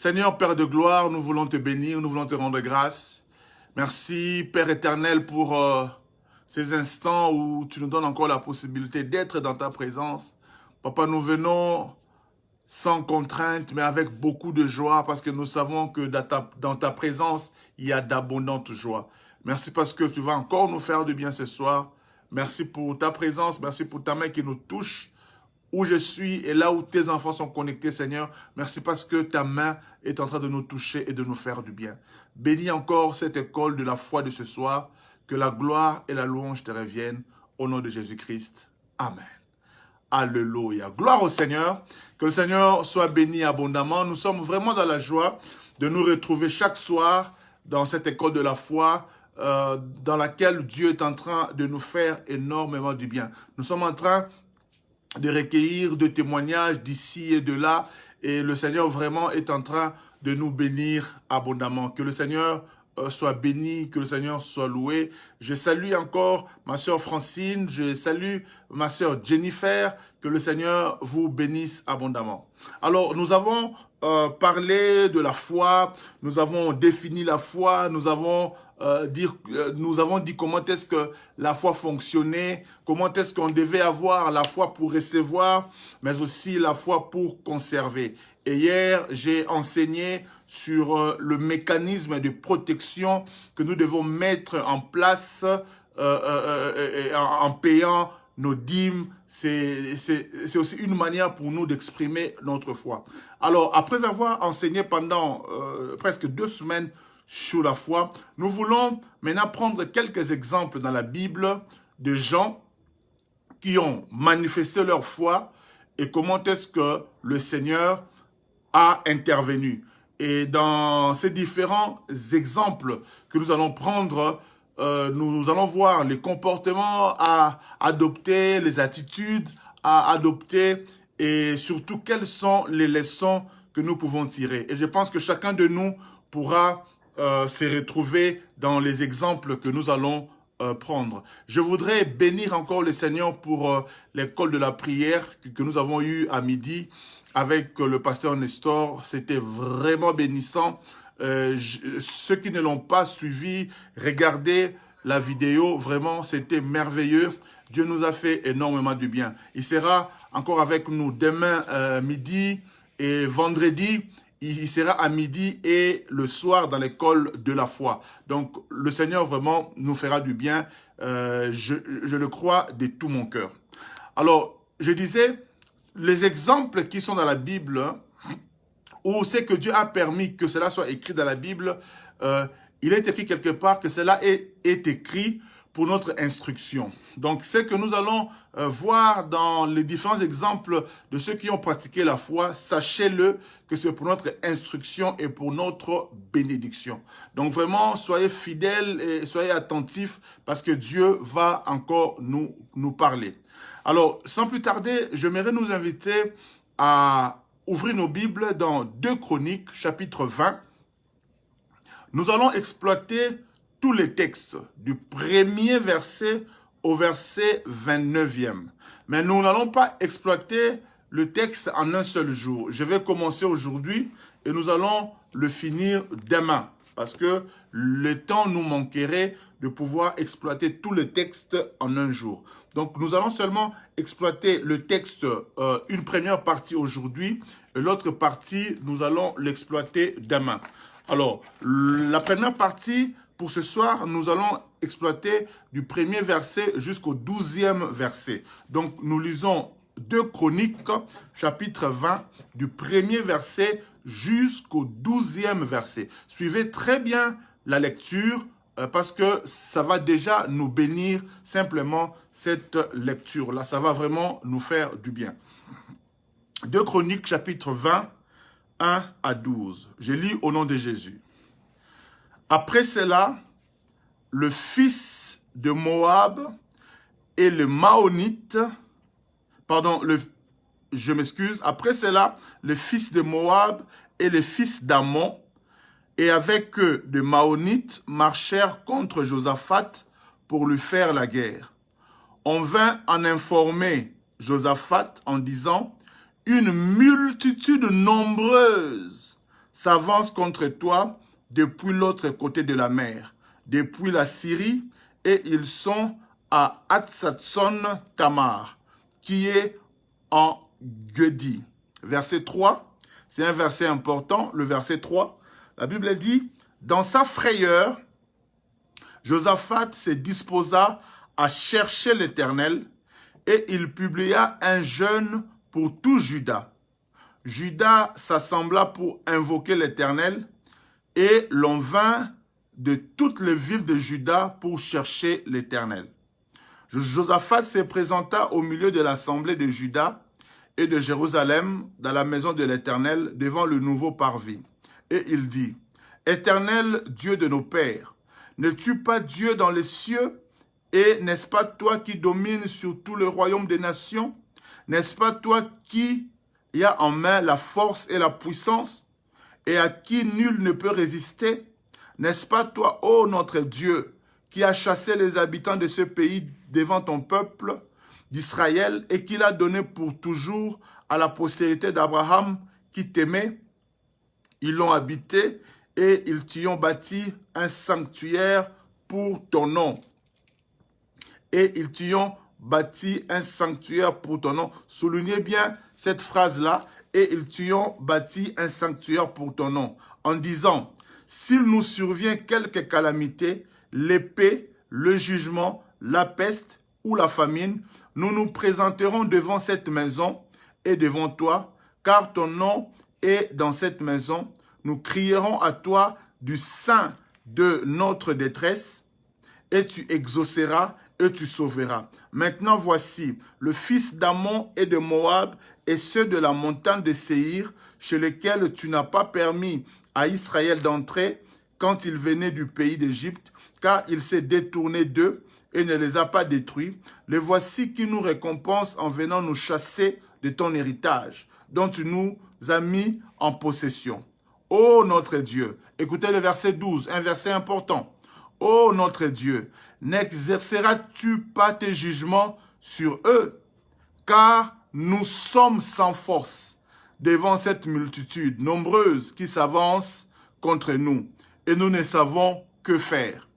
Seigneur, Père de gloire, nous voulons te bénir, nous voulons te rendre grâce. Merci, Père éternel, pour ces instants où tu nous donnes encore la possibilité d'être dans ta présence. Papa, nous venons sans contrainte, mais avec beaucoup de joie, parce que nous savons que dans ta présence, il y a d'abondantes joies. Merci parce que tu vas encore nous faire du bien ce soir. Merci pour ta présence, merci pour ta main qui nous touche où je suis et là où tes enfants sont connectés, Seigneur. Merci parce que ta main est en train de nous toucher et de nous faire du bien. Bénis encore cette école de la foi de ce soir. Que la gloire et la louange te reviennent au nom de Jésus-Christ. Amen. Alléluia. Gloire au Seigneur. Que le Seigneur soit béni abondamment. Nous sommes vraiment dans la joie de nous retrouver chaque soir dans cette école de la foi dans laquelle Dieu est en train de nous faire énormément du bien. Nous sommes en train de recueillir de témoignages d'ici et de là. Et le Seigneur vraiment est en train de nous bénir abondamment. Que le Seigneur soit béni, que le Seigneur soit loué. Je salue encore ma sœur Francine, je salue ma sœur Jennifer, que le Seigneur vous bénisse abondamment. Alors, nous avons parlé de la foi, nous avons défini la foi, nous avons dit comment est-ce que la foi fonctionnait, comment est-ce qu'on devait avoir la foi pour recevoir, mais aussi la foi pour conserver. Et hier, j'ai enseigné sur le mécanisme de protection que nous devons mettre en place en payant nos dîmes. C'est aussi une manière pour nous d'exprimer notre foi. Alors, après avoir enseigné pendant presque 2 semaines sur la foi, nous voulons maintenant prendre quelques exemples dans la Bible de gens qui ont manifesté leur foi et comment est-ce que le Seigneur a intervenu. Et dans ces différents exemples que nous allons prendre, nous allons voir les comportements à adopter, les attitudes à adopter et surtout quelles sont les leçons que nous pouvons tirer. Et je pense que chacun de nous pourra se retrouver dans les exemples que nous allons prendre. Je voudrais bénir encore le Seigneur pour l'école de la prière que nous avons eue à midi avec le pasteur Nestor. C'était vraiment bénissant. Ceux qui ne l'ont pas suivi, regardez la vidéo. Vraiment, c'était merveilleux. Dieu nous a fait énormément du bien. Il sera encore avec nous demain midi et vendredi. Il sera à midi et le soir dans l'école de la foi. Donc, le Seigneur vraiment nous fera du bien. Je le crois de tout mon cœur. Alors, je disais, les exemples qui sont dans la Bible, où c'est que Dieu a permis que cela soit écrit dans la Bible, il est écrit quelque part que cela est écrit pour notre instruction. Donc, c'est que nous allons voir dans les différents exemples de ceux qui ont pratiqué la foi, sachez-le que c'est pour notre instruction et pour notre bénédiction. Donc, vraiment, soyez fidèles et soyez attentifs parce que Dieu va encore nous parler. Alors, sans plus tarder, j'aimerais nous inviter à ouvrir nos Bibles dans 2 Chroniques, chapitre 20. Nous allons exploiter tous les textes, du premier verset au verset 29e. Mais nous n'allons pas exploiter le texte en un seul jour. Je vais commencer aujourd'hui et nous allons le finir demain. Parce que le temps nous manquerait de pouvoir exploiter tous les textes en un jour. Donc, nous allons seulement exploiter le texte, une première partie aujourd'hui, et l'autre partie, nous allons l'exploiter demain. Alors, la première partie, pour ce soir, nous allons exploiter du premier verset jusqu'au 12e verset. Donc, nous lisons 2 Chroniques, chapitre 20, du premier verset jusqu'au 12e verset. Suivez très bien la lecture parce que ça va déjà nous bénir simplement cette lecture-là. Ça va vraiment nous faire du bien. 2 Chroniques, chapitre 20, 1 à 12. Je lis au nom de Jésus. Après cela, le fils de Moab et le Maonite, après cela, le fils de Moab et le fils d'Ammon, et avec eux de Maonites, marchèrent contre Josaphat pour lui faire la guerre. On vint en informer Josaphat en disant « Une multitude nombreuse s'avance contre toi depuis l'autre côté de la mer, depuis la Syrie, et ils sont à Hatsatson Tamar, qui est en Gedi. Verset 3, c'est un verset important, le verset 3. La Bible dit, dans sa frayeur, Josaphat se disposa à chercher l'Éternel et il publia un jeûne pour tout Juda. Juda s'assembla pour invoquer l'Éternel et l'on vint de toutes les villes de Juda pour chercher l'Éternel. Josaphat se présenta au milieu de l'assemblée de Juda et de Jérusalem dans la maison de l'Éternel devant le nouveau parvis. Et il dit, « Éternel Dieu de nos pères, n'es-tu pas Dieu dans les cieux? Et n'est-ce pas toi qui domines sur tout le royaume des nations? N'est-ce pas toi qui as en main la force et la puissance et à qui nul ne peut résister? N'est-ce pas toi, ô notre Dieu, qui as chassé les habitants de ce pays devant ton peuple d'Israël et qui l'a donné pour toujours à la postérité d'Abraham qui t'aimait? Ils l'ont habité et ils t'y ont bâti un sanctuaire pour ton nom. Et ils t'y ont bâti un sanctuaire pour ton nom. Soulignez bien cette phrase-là. Et ils t'y ont bâti un sanctuaire pour ton nom. En disant, s'il nous survient quelque calamité, l'épée, le jugement, la peste ou la famine, nous nous présenterons devant cette maison et devant toi, car ton nom est dans cette maison. Nous crierons à toi du sein de notre détresse et tu exauceras et tu sauveras. Maintenant voici, le fils d'Ammon et de Moab et ceux de la montagne de Séhir, chez lesquels tu n'as pas permis à Israël d'entrer quand il venait du pays d'Égypte, car il s'est détourné d'eux et ne les a pas détruits. Les voici qui nous récompensent en venant nous chasser de ton héritage, dont tu nous as mis en possession. Ô notre Dieu, écoutez le verset 12, un verset important. Ô notre Dieu, n'exerceras-tu pas tes jugements sur eux? Car nous sommes sans force devant cette multitude nombreuse qui s'avance contre nous et nous ne savons que faire.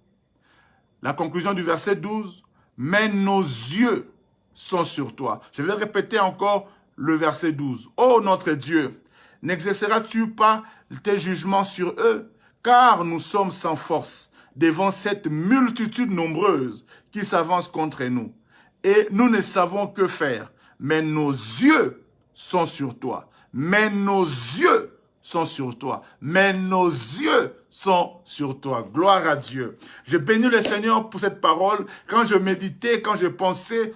La conclusion du verset 12, mais nos yeux sont sur toi. Je vais répéter encore le verset 12. Ô notre Dieu, n'exerceras-tu pas tes jugements sur eux? Car nous sommes sans force devant cette multitude nombreuse qui s'avance contre nous. Et nous ne savons que faire. Mais nos yeux sont sur toi. Mais nos yeux sont sur toi. Mais nos yeux sont sur toi. Gloire à Dieu. Je bénis le Seigneur pour cette parole. Quand je méditais, quand je pensais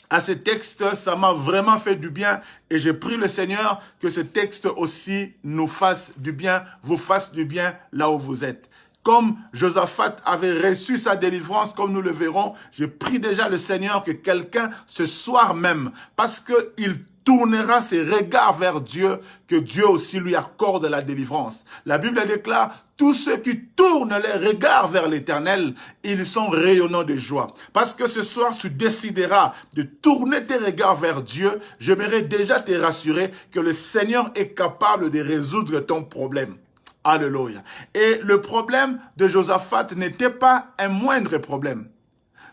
à ce texte, ça m'a vraiment fait du bien et je prie le Seigneur que ce texte aussi nous fasse du bien, vous fasse du bien là où vous êtes. Comme Josaphat avait reçu sa délivrance, comme nous le verrons, je prie déjà le Seigneur que quelqu'un, ce soir même, parce qu'il tournera ses regards vers Dieu, que Dieu aussi lui accorde la délivrance. La Bible déclare, tous ceux qui tournent les regards vers l'Éternel, ils sont rayonnants de joie. Parce que ce soir, tu décideras de tourner tes regards vers Dieu. J'aimerais déjà te rassurer que le Seigneur est capable de résoudre ton problème. Alléluia. Et le problème de Josaphat n'était pas un moindre problème.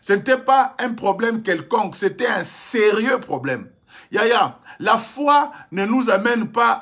Ce n'était pas un problème quelconque, c'était un sérieux problème. Yaya, la foi ne nous amène pas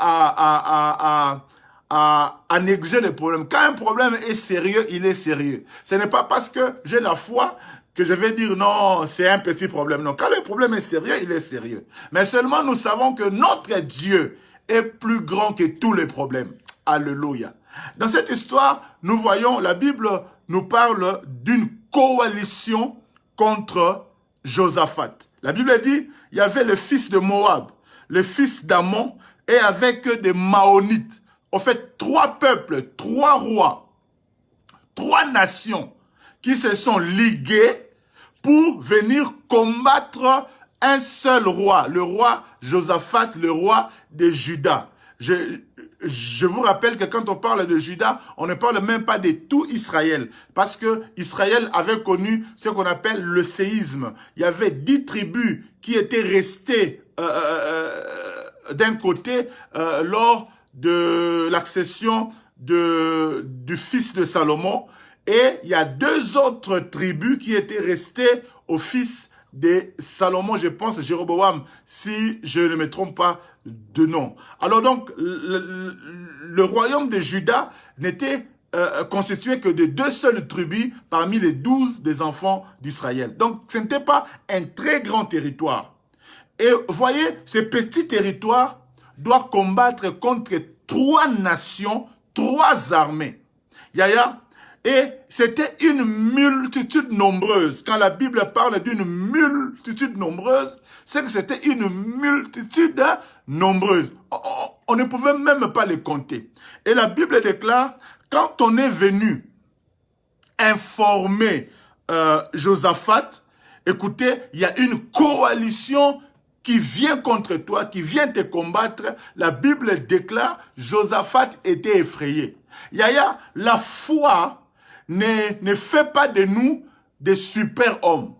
à négliger les problèmes. Quand un problème est sérieux, il est sérieux. Ce n'est pas parce que j'ai la foi que je vais dire non, c'est un petit problème. Non, quand le problème est sérieux, il est sérieux. Mais seulement nous savons que notre Dieu est plus grand que tous les problèmes. Alléluia. Dans cette histoire, nous voyons, la Bible nous parle d'une coalition contre Josaphat. La Bible dit, il y avait le fils de Moab, le fils d'Ammon, et avec des Maonites. En fait, 3 peuples, 3 rois, 3 nations qui se sont ligués pour venir combattre un seul roi, le roi Josaphat, le roi de Juda. Je vous rappelle que quand on parle de Juda, on ne parle même pas de tout Israël. Parce que Israël avait connu ce qu'on appelle le séisme. Il y avait 10 tribus qui étaient restées d'un côté lors de l'accession du fils de Salomon. Et il y a 2 autres tribus qui étaient restées au fils de Salomon, je pense, Jéroboam, si je ne me trompe pas de nom. Alors donc, le royaume de Juda n'était constitué que de 2 seules tribus parmi les 12 des enfants d'Israël. Donc, ce n'était pas un très grand territoire. Et vous voyez, ce petit territoire doit combattre contre 3 nations, 3 armées. Yaya, et c'était une multitude nombreuse. Quand la Bible parle d'une multitude nombreuse, c'est que c'était une multitude nombreuse. On ne pouvait même pas les compter. Et la Bible déclare, quand on est venu informer Josaphat, écoutez, il y a une coalition qui vient contre toi, qui vient te combattre. La Bible déclare, Josaphat était effrayé. Yaya, la foi ne fait pas de nous des super-hommes.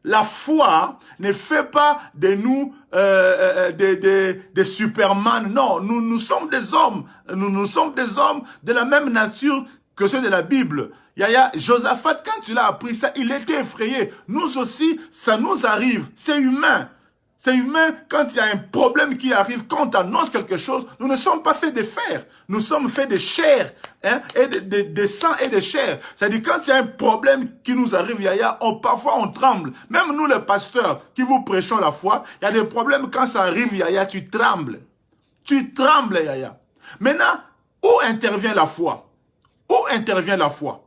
La foi ne fait pas de nous des Superman. Non, nous sommes des hommes. Nous sommes des hommes de la même nature que ceux de la Bible. Yaya, Josaphat, quand tu l'as appris ça, il était effrayé. Nous aussi, ça nous arrive. C'est humain. C'est humain, quand il y a un problème qui arrive, quand on annonce quelque chose, nous ne sommes pas faits de fer. Nous sommes faits de chair, hein, et de sang et de chair. C'est-à-dire, quand il y a un problème qui nous arrive, Yaya, parfois on tremble. Même nous, les pasteurs, qui vous prêchons la foi, il y a des problèmes, quand ça arrive, Yaya, tu trembles. Tu trembles, Yaya. Maintenant, où intervient la foi? Où intervient la foi?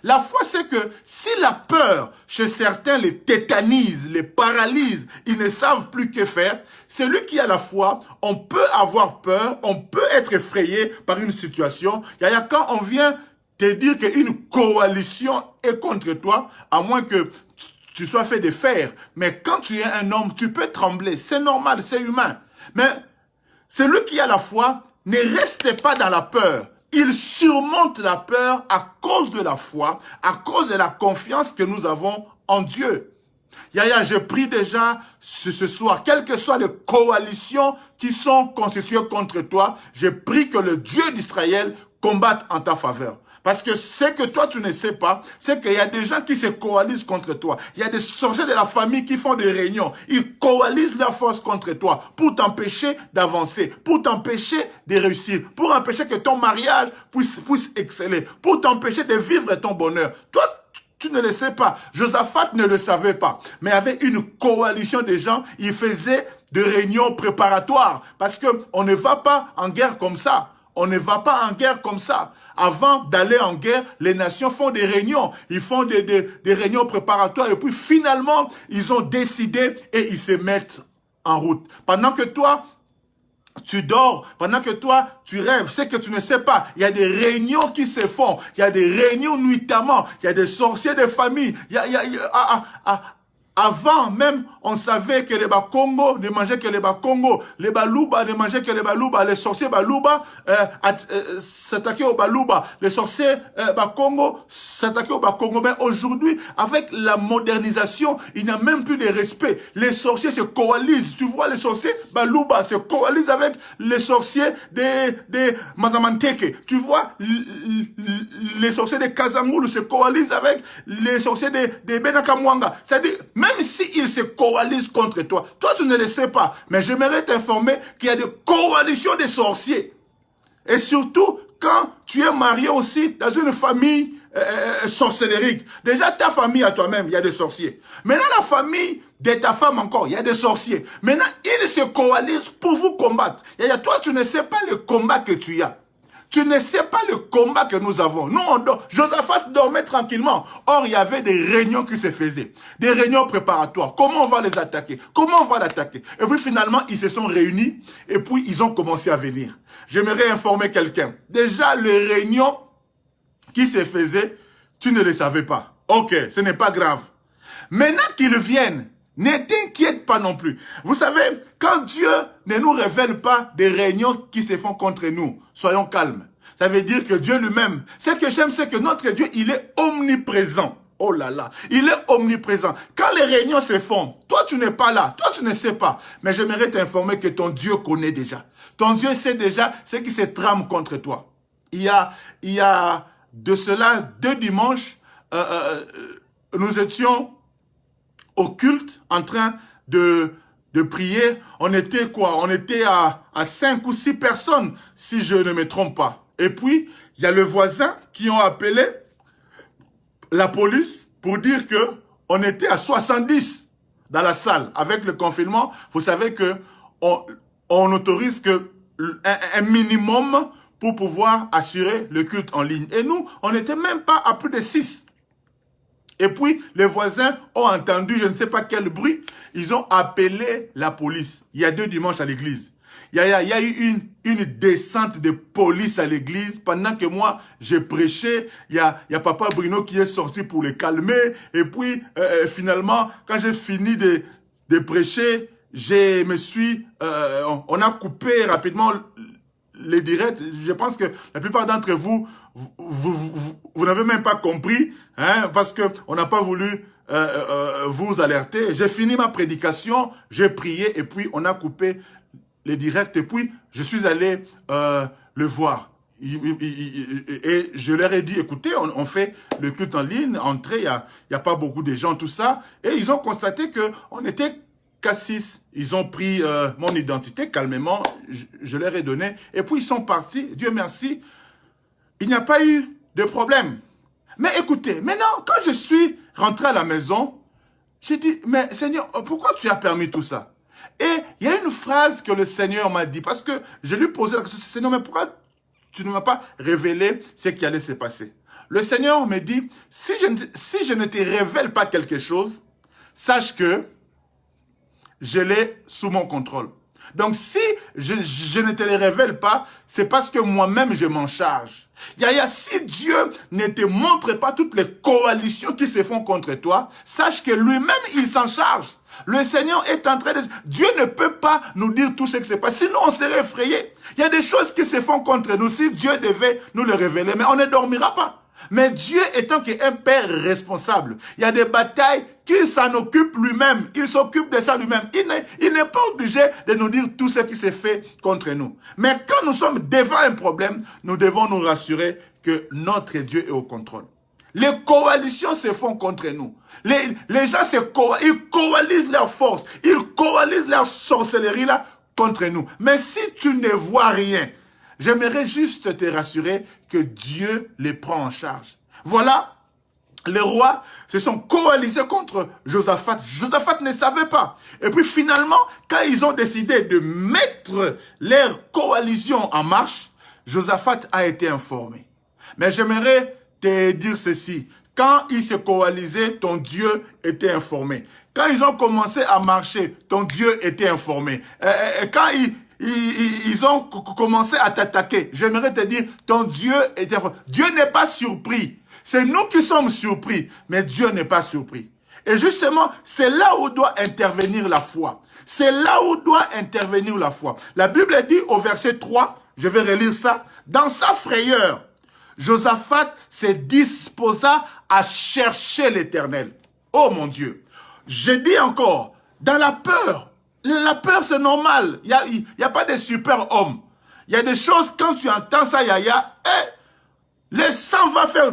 La foi, c'est que si la peur, chez certains, les tétanise, les paralyse, ils ne savent plus que faire, celui qui a la foi, on peut avoir peur, on peut être effrayé par une situation. Yaya, quand on vient te dire qu'une coalition est contre toi, à moins que tu sois fait de fer, mais quand tu es un homme, tu peux trembler, c'est normal, c'est humain. Mais celui qui a la foi ne reste pas dans la peur. Il surmonte la peur à cause de la foi, à cause de la confiance que nous avons en Dieu. Yaya, je prie déjà ce soir, quelles que soient les coalitions qui sont constituées contre toi, je prie que le Dieu d'Israël combatte en ta faveur. Parce que ce que toi tu ne sais pas, c'est qu'il y a des gens qui se coalisent contre toi. Il y a des sorciers de la famille qui font des réunions. Ils coalisent leurs forces contre toi pour t'empêcher d'avancer, pour t'empêcher de réussir, pour empêcher que ton mariage puisse exceller, pour t'empêcher de vivre ton bonheur. Toi, tu ne le sais pas. Josaphat ne le savait pas. Mais il y avait une coalition de gens, ils faisaient des réunions préparatoires. Parce qu'on ne va pas en guerre comme ça. On ne va pas en guerre comme ça. Avant d'aller en guerre, les nations font des réunions. Ils font des réunions préparatoires. Et puis finalement, ils ont décidé et ils se mettent en route. Pendant que toi, tu dors, pendant que toi, tu rêves, c'est que tu ne sais pas. Il y a des réunions qui se font. Il y a des réunions nuitamment. Il y a des sorciers de famille. Avant même, on savait que les Congo ne mangeaient que les Congo, les Baluba ne mangeaient que les Baluba, les sorciers Baluba s'attaquaient aux Baluba, les sorciers Congo s'attaquaient aux Congo. Mais aujourd'hui, avec la modernisation, il n'y a même plus de respect. Les sorciers se coalisent. Tu vois, les sorciers Baluba se coalisent avec les sorciers de Mazamanteke. Tu vois, les sorciers de Kazangulu se coalisent avec les sorciers de Benakamwanga. C'est-à-dire, même s'ils se coalisent contre toi, toi tu ne le sais pas. Mais j'aimerais t'informer qu'il y a des coalitions de sorciers. Et surtout, quand tu es marié aussi dans une famille sorcellérique. Déjà, ta famille à toi-même, il y a des sorciers. Maintenant, la famille de ta femme encore, il y a des sorciers. Maintenant, ils se coalisent pour vous combattre. Et toi, tu ne sais pas le combat que tu as. Tu ne sais pas le combat que nous avons. Nous, Josaphat dormait tranquillement. Or, il y avait des réunions qui se faisaient. Des réunions préparatoires. Comment on va les attaquer? Comment on va l'attaquer? Et puis, finalement, ils se sont réunis. Et puis, ils ont commencé à venir. J'aimerais informer quelqu'un. Déjà, les réunions qui se faisaient, tu ne les savais pas. Ok, ce n'est pas grave. Maintenant qu'ils viennent, ne t'inquiète pas non plus. Vous savez, quand Dieu ne nous révèle pas des réunions qui se font contre nous, soyons calmes. Ça veut dire que Dieu lui-même, ce que j'aime, c'est que notre Dieu, il est omniprésent. Oh là là, il est omniprésent. Quand les réunions se font, toi tu n'es pas là, toi tu ne sais pas. Mais j'aimerais t'informer que ton Dieu connaît déjà. Ton Dieu sait déjà ce qui se trame contre toi. Il y a de cela 2 dimanches, nous étions au culte en train de prier. On était quoi? On était à 5 ou 6 personnes, si je ne me trompe pas. Et puis, il y a le voisin qui ont appelé la police pour dire que on était à 70 dans la salle. Avec le confinement, vous savez que on autorise que un minimum pour pouvoir assurer le culte en ligne. Et nous, on n'était même pas à plus de 6. Et puis, les voisins ont entendu, je ne sais pas quel bruit, ils ont appelé la police. Il y a 2 dimanches à l'église. Il y a eu une descente de police à l'église. Pendant que moi, j'ai prêché, il y a Papa Bruno qui est sorti pour les calmer. Et puis, finalement, quand j'ai fini de prêcher, on a coupé rapidement les directs. Je pense que la plupart d'entre vous, vous n'avez même pas compris, hein, parce que on n'a pas voulu vous alerter. J'ai fini ma prédication, j'ai prié et puis on a coupé les directs et puis je suis allé le voir. Et je leur ai dit, écoutez, on fait le culte en ligne, entrez, il y a pas beaucoup de gens, tout ça. Et ils ont constaté que on était qu'à 6. Ils ont pris mon identité calmement, je leur ai donné. Et puis ils sont partis, Dieu merci. Il n'y a pas eu de problème. Mais écoutez, maintenant, quand je suis rentré à la maison, j'ai dit, mais Seigneur, pourquoi tu as permis tout ça? Et il y a une phrase que le Seigneur m'a dit, parce que je lui posais la question, Seigneur, mais pourquoi tu ne m'as pas révélé ce qui allait se passer? Le Seigneur me dit, si je ne te révèle pas quelque chose, sache que je l'ai sous mon contrôle. Donc si je ne te le révèle pas, c'est parce que moi-même je m'en charge. Si Dieu ne te montre pas toutes les coalitions qui se font contre toi, sache que lui-même il s'en charge. Le Seigneur est en train de... Dieu ne peut pas nous dire tout ce qui se passe, sinon on serait effrayé. Il y a des choses qui se font contre nous, si Dieu devait nous le révéler, mais on ne dormira pas. Mais Dieu étant qu'un père responsable, il y a des batailles qu'il s'en occupe lui-même. Il s'occupe de ça lui-même. Il n'est pas obligé de nous dire tout ce qui s'est fait contre nous. Mais quand nous sommes devant un problème, nous devons nous rassurer que notre Dieu est au contrôle. Les coalitions se font contre nous. Les gens ils coalisent leurs forces, ils coalisent leur sorcellerie là contre nous. Mais si tu ne vois rien, j'aimerais juste te rassurer que Dieu les prend en charge. Voilà, les rois se sont coalisés contre Josaphat. Josaphat ne savait pas. Et puis finalement, quand ils ont décidé de mettre leur coalition en marche, Josaphat a été informé. Mais j'aimerais te dire ceci. Quand ils se coalisaient, ton Dieu était informé. Quand ils ont commencé à marcher, ton Dieu était informé. Quand ils ont commencé à t'attaquer, j'aimerais te dire, ton Dieu était informé. Dieu n'est pas surpris. C'est nous qui sommes surpris, mais Dieu n'est pas surpris. Et justement, c'est là où doit intervenir la foi. C'est là où doit intervenir la foi. La Bible dit au verset 3, je vais relire ça, dans sa frayeur, Josaphat se disposa à chercher l'Éternel. Oh mon Dieu. Je dis encore, dans la peur c'est normal. Il y a pas de super-hommes. Il y a des choses, quand tu entends ça, le sang va faire...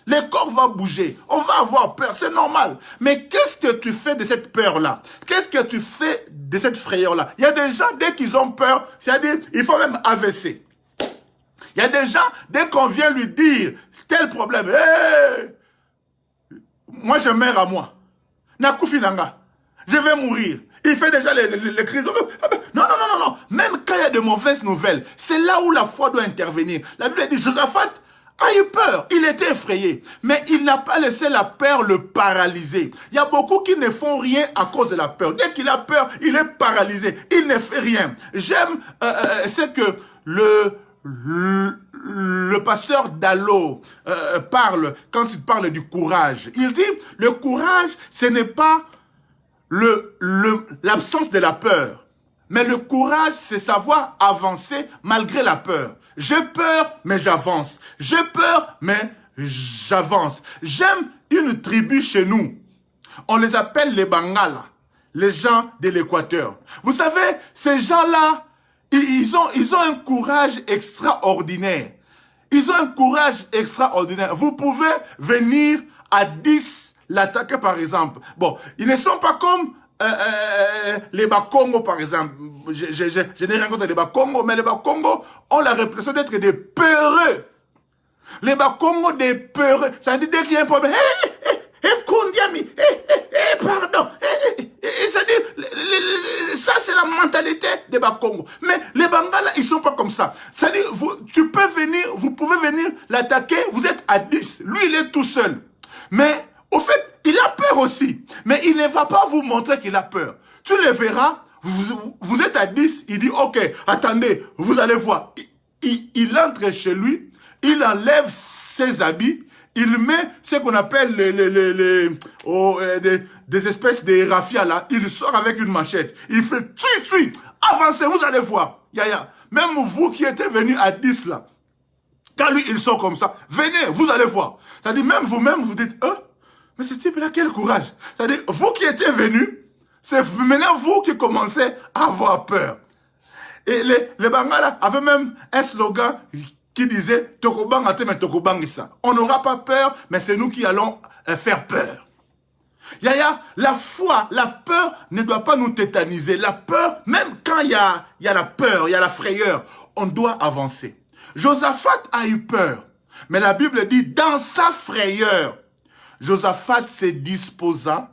Le corps va bouger. On va avoir peur. C'est normal. Mais qu'est-ce que tu fais de cette peur-là? Qu'est-ce que tu fais de cette frayeur-là? Il y a des gens, dès qu'ils ont peur, c'est-à-dire, il faut même AVC. Il y a des gens, dès qu'on vient lui dire tel problème, moi je meurs à moi. Nakufi nanga. Je vais mourir. Il fait déjà les crises. Non. Même quand il y a de mauvaises nouvelles, c'est là où la foi doit intervenir. La Bible dit, Josaphat a eu peur. Il était effrayé. Mais il n'a pas laissé la peur le paralyser. Il y a beaucoup qui ne font rien à cause de la peur. Dès qu'il a peur, il est paralysé. Il ne fait rien. J'aime, c'est que le pasteur Dallo parle, quand il parle du courage, il dit, le courage, ce n'est pas l'absence de la peur. Mais le courage, c'est savoir avancer malgré la peur. J'ai peur, mais j'avance. J'ai peur, mais j'avance. J'aime une tribu chez nous. On les appelle les Bangala, les gens de l'Équateur. Vous savez, ces gens-là, ils ont un courage extraordinaire. Ils ont un courage extraordinaire. Vous pouvez venir à 10 l'attaquer par exemple. Bon, ils ne sont pas comme les Bakongo par exemple. Je n'ai rien contre les Bakongo, mais les Bakongo ont la réputation d'être des peureux. Les Bakongo des peureux. Ça veut dire dès qu'il y a un problème, pardon. Ça dit, ça c'est la mentalité des Bakongo. Mais les Bangala, ils sont pas comme ça. Ça dit, vous pouvez venir l'attaquer, vous êtes à 10. Lui, il est tout seul. Mais, au fait, il a peur aussi. Mais il ne va pas vous montrer qu'il a peur. Tu le verras, vous êtes à 10, il dit, ok, attendez, vous allez voir. Il entre chez lui, il enlève ses habits, il met ce qu'on appelle des espèces de raffia là. Il sort avec une machette. Il fait tui, avancez, vous allez voir. Yaya, même vous qui étiez venus à 10 là, quand lui il sort comme ça, venez, vous allez voir. C'est-à-dire même vous-même vous dites, mais ce type-là, quel courage. C'est-à-dire, vous qui étiez venus, c'est maintenant vous qui commencez à avoir peur. Et les Bangala avaient même un slogan qui disait Tokobang ateme Tokobang ça. On n'aura pas peur, mais c'est nous qui allons faire peur. Yaya, la foi, la peur ne doit pas nous tétaniser. La peur, même quand il y a la peur, il y a la frayeur, on doit avancer. Josaphat a eu peur, mais la Bible dit dans sa frayeur, Josaphat se disposa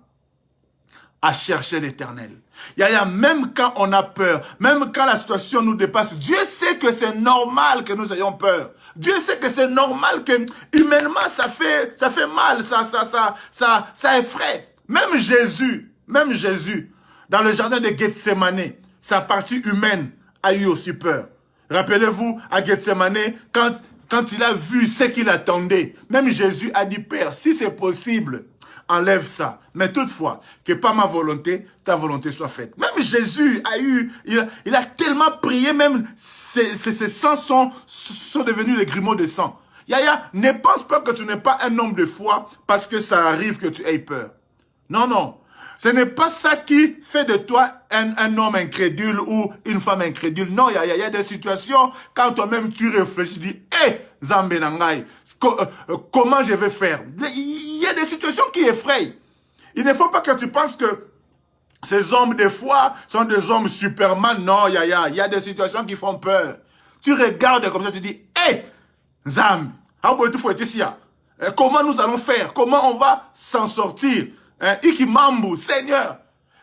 à chercher l'Éternel. Yaya, même quand on a peur, même quand la situation nous dépasse, Dieu sait que c'est normal que nous ayons peur. Dieu sait que c'est normal que, humainement, ça fait mal, ça effraie. Même Jésus, dans le jardin de Gethsemane, sa partie humaine a eu aussi peur. Rappelez-vous, à Gethsemane, quand il a vu ce qu'il attendait, même Jésus a dit, Père, si c'est possible, enlève ça. Mais toutefois, que pas ma volonté, ta volonté soit faite. Même Jésus a eu, il a tellement prié, même ses sangs sont devenus les grumeaux de sang. Yaya, ne pense pas que tu n'es pas un homme de foi parce que ça arrive que tu aies peur. Non, non. Ce n'est pas ça qui fait de toi un homme incrédule ou une femme incrédule. Non, il y a des situations, quand toi-même tu réfléchis, tu dis, Zambé Nangai, comment je vais faire? Il y a des situations qui effrayent. Il ne faut pas que tu penses que ces hommes de foi sont des hommes Superman. Non, il y a des situations qui font peur. Tu regardes comme ça, tu dis, Zambé, comment nous allons faire? Comment on va s'en sortir? Ikimambu, Seigneur.